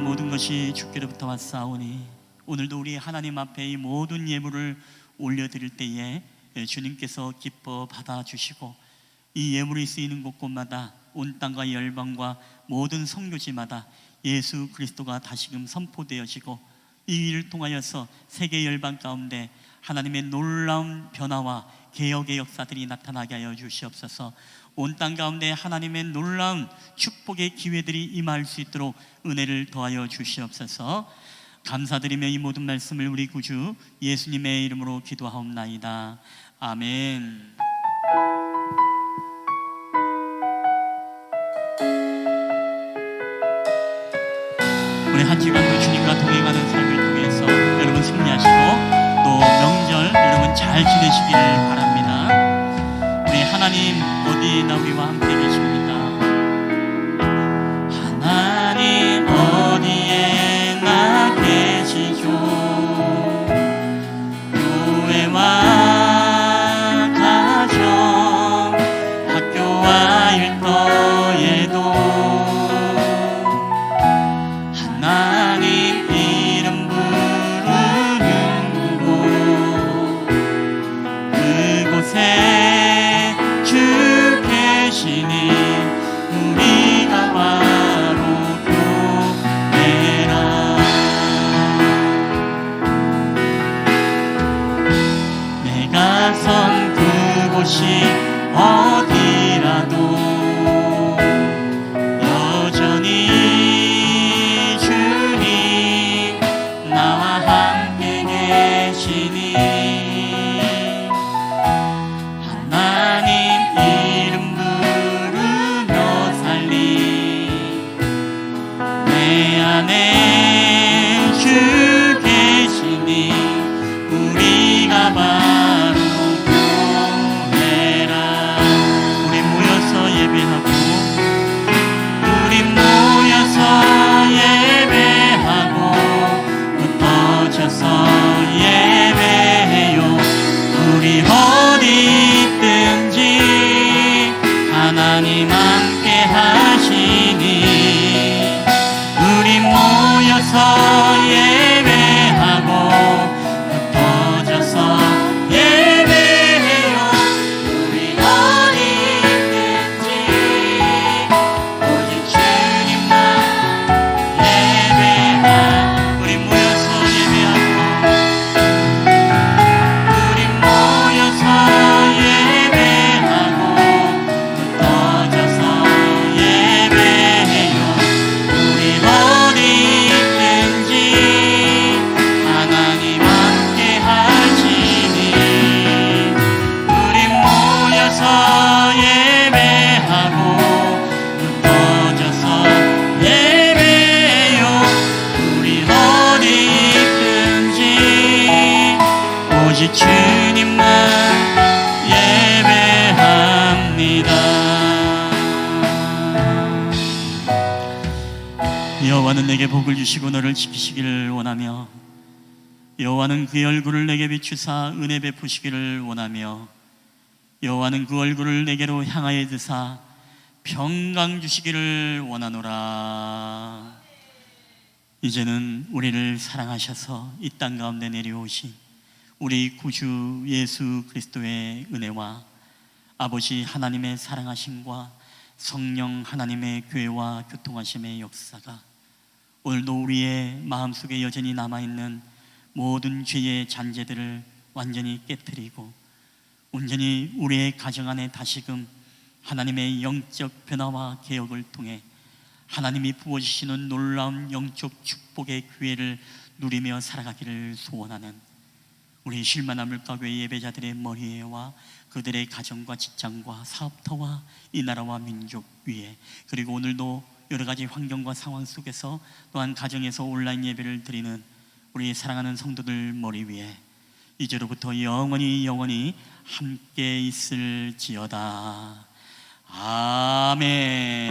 모든 것이 주께로부터 왔사오니 오늘도 우리 하나님 앞에 이 모든 예물을 올려드릴 때에 주님께서 기뻐 받아주시고 이 예물이 쓰이는 곳곳마다 온 땅과 열방과 모든 선교지마다 예수 그리스도가 다시금 선포되어지고 이 일을 통하여서 세계 열방 가운데 하나님의 놀라운 변화와 개혁의 역사들이 나타나게 하여 주시옵소서. 온 땅 가운데 하나님의 놀라운 축복의 기회들이 임할 수 있도록 은혜를 더하여 주시옵소서. 감사드리며 이 모든 말씀을 우리 구주 예수님의 이름으로 기도하옵나이다. 아멘. 우리 한 주간도 주님과 동행하는 삶을 통해서 여러분 승리하시고 또 명절 여러분 잘 지내시길 바랍니다. 우리 하나님 어디에나 우리와 함께 계십니다. 하나님 어디에나 계시죠. 교회와 가정 곳이 어디라도 여전히 주님 나와 함께 계시니 하나님 이름 부르며 살리 내 안에 주 계시니 우리가 바로 교회라. 우리 모여서 예배하고 우리 모여서 예배하고 흩어져서 예배해요. 우리 어디 있든지 하나님 함께 하시니 우리 모여서 예배하고 흩어져서 예배해요. 우리 어디 있든지 오직 주님만 예배하. 우리 모여서 예배하고 우리 모여서 예배하고 흩어져서 예배해요. 우리 어디 있든지 하나님 함께 하시니 우리 모여서 예배하고 흩어져서 예배해요. 우리 어디 있든지 오직 주님만 예배합니다. 여호와는 내게 복을 주시고 너를 지키시기를 원하며 여호와는 그의 얼굴을 내게 비추사 은혜 베푸시기를 원하며 여호와는 그 얼굴을 내게로 향하여 드사 평강 주시기를 원하노라. 이제는 우리를 사랑하셔서 이 땅 가운데 내려오신 우리 구주 예수 그리스도의 은혜와 아버지 하나님의 사랑하심과 성령 하나님의 교회와 교통하심의 역사가 오늘도 우리의 마음속에 여전히 남아있는 모든 죄의 잔재들을 완전히 깨뜨리고 온전히 우리의 가정 안에 다시금 하나님의 영적 변화와 개혁을 통해 하나님이 부어주시는 놀라운 영적 축복의 기회를 누리며 살아가기를 소원하는 우리 쉴만한 물가교회 예배자들의 머리에와 그들의 가정과 직장과 사업터와 이 나라와 민족 위에 그리고 오늘도 여러 가지 환경과 상황 속에서 또한 가정에서 온라인 예배를 드리는 우리 사랑하는 성도들 머리 위에 이제로부터 영원히 함께 있을지어다. 아멘.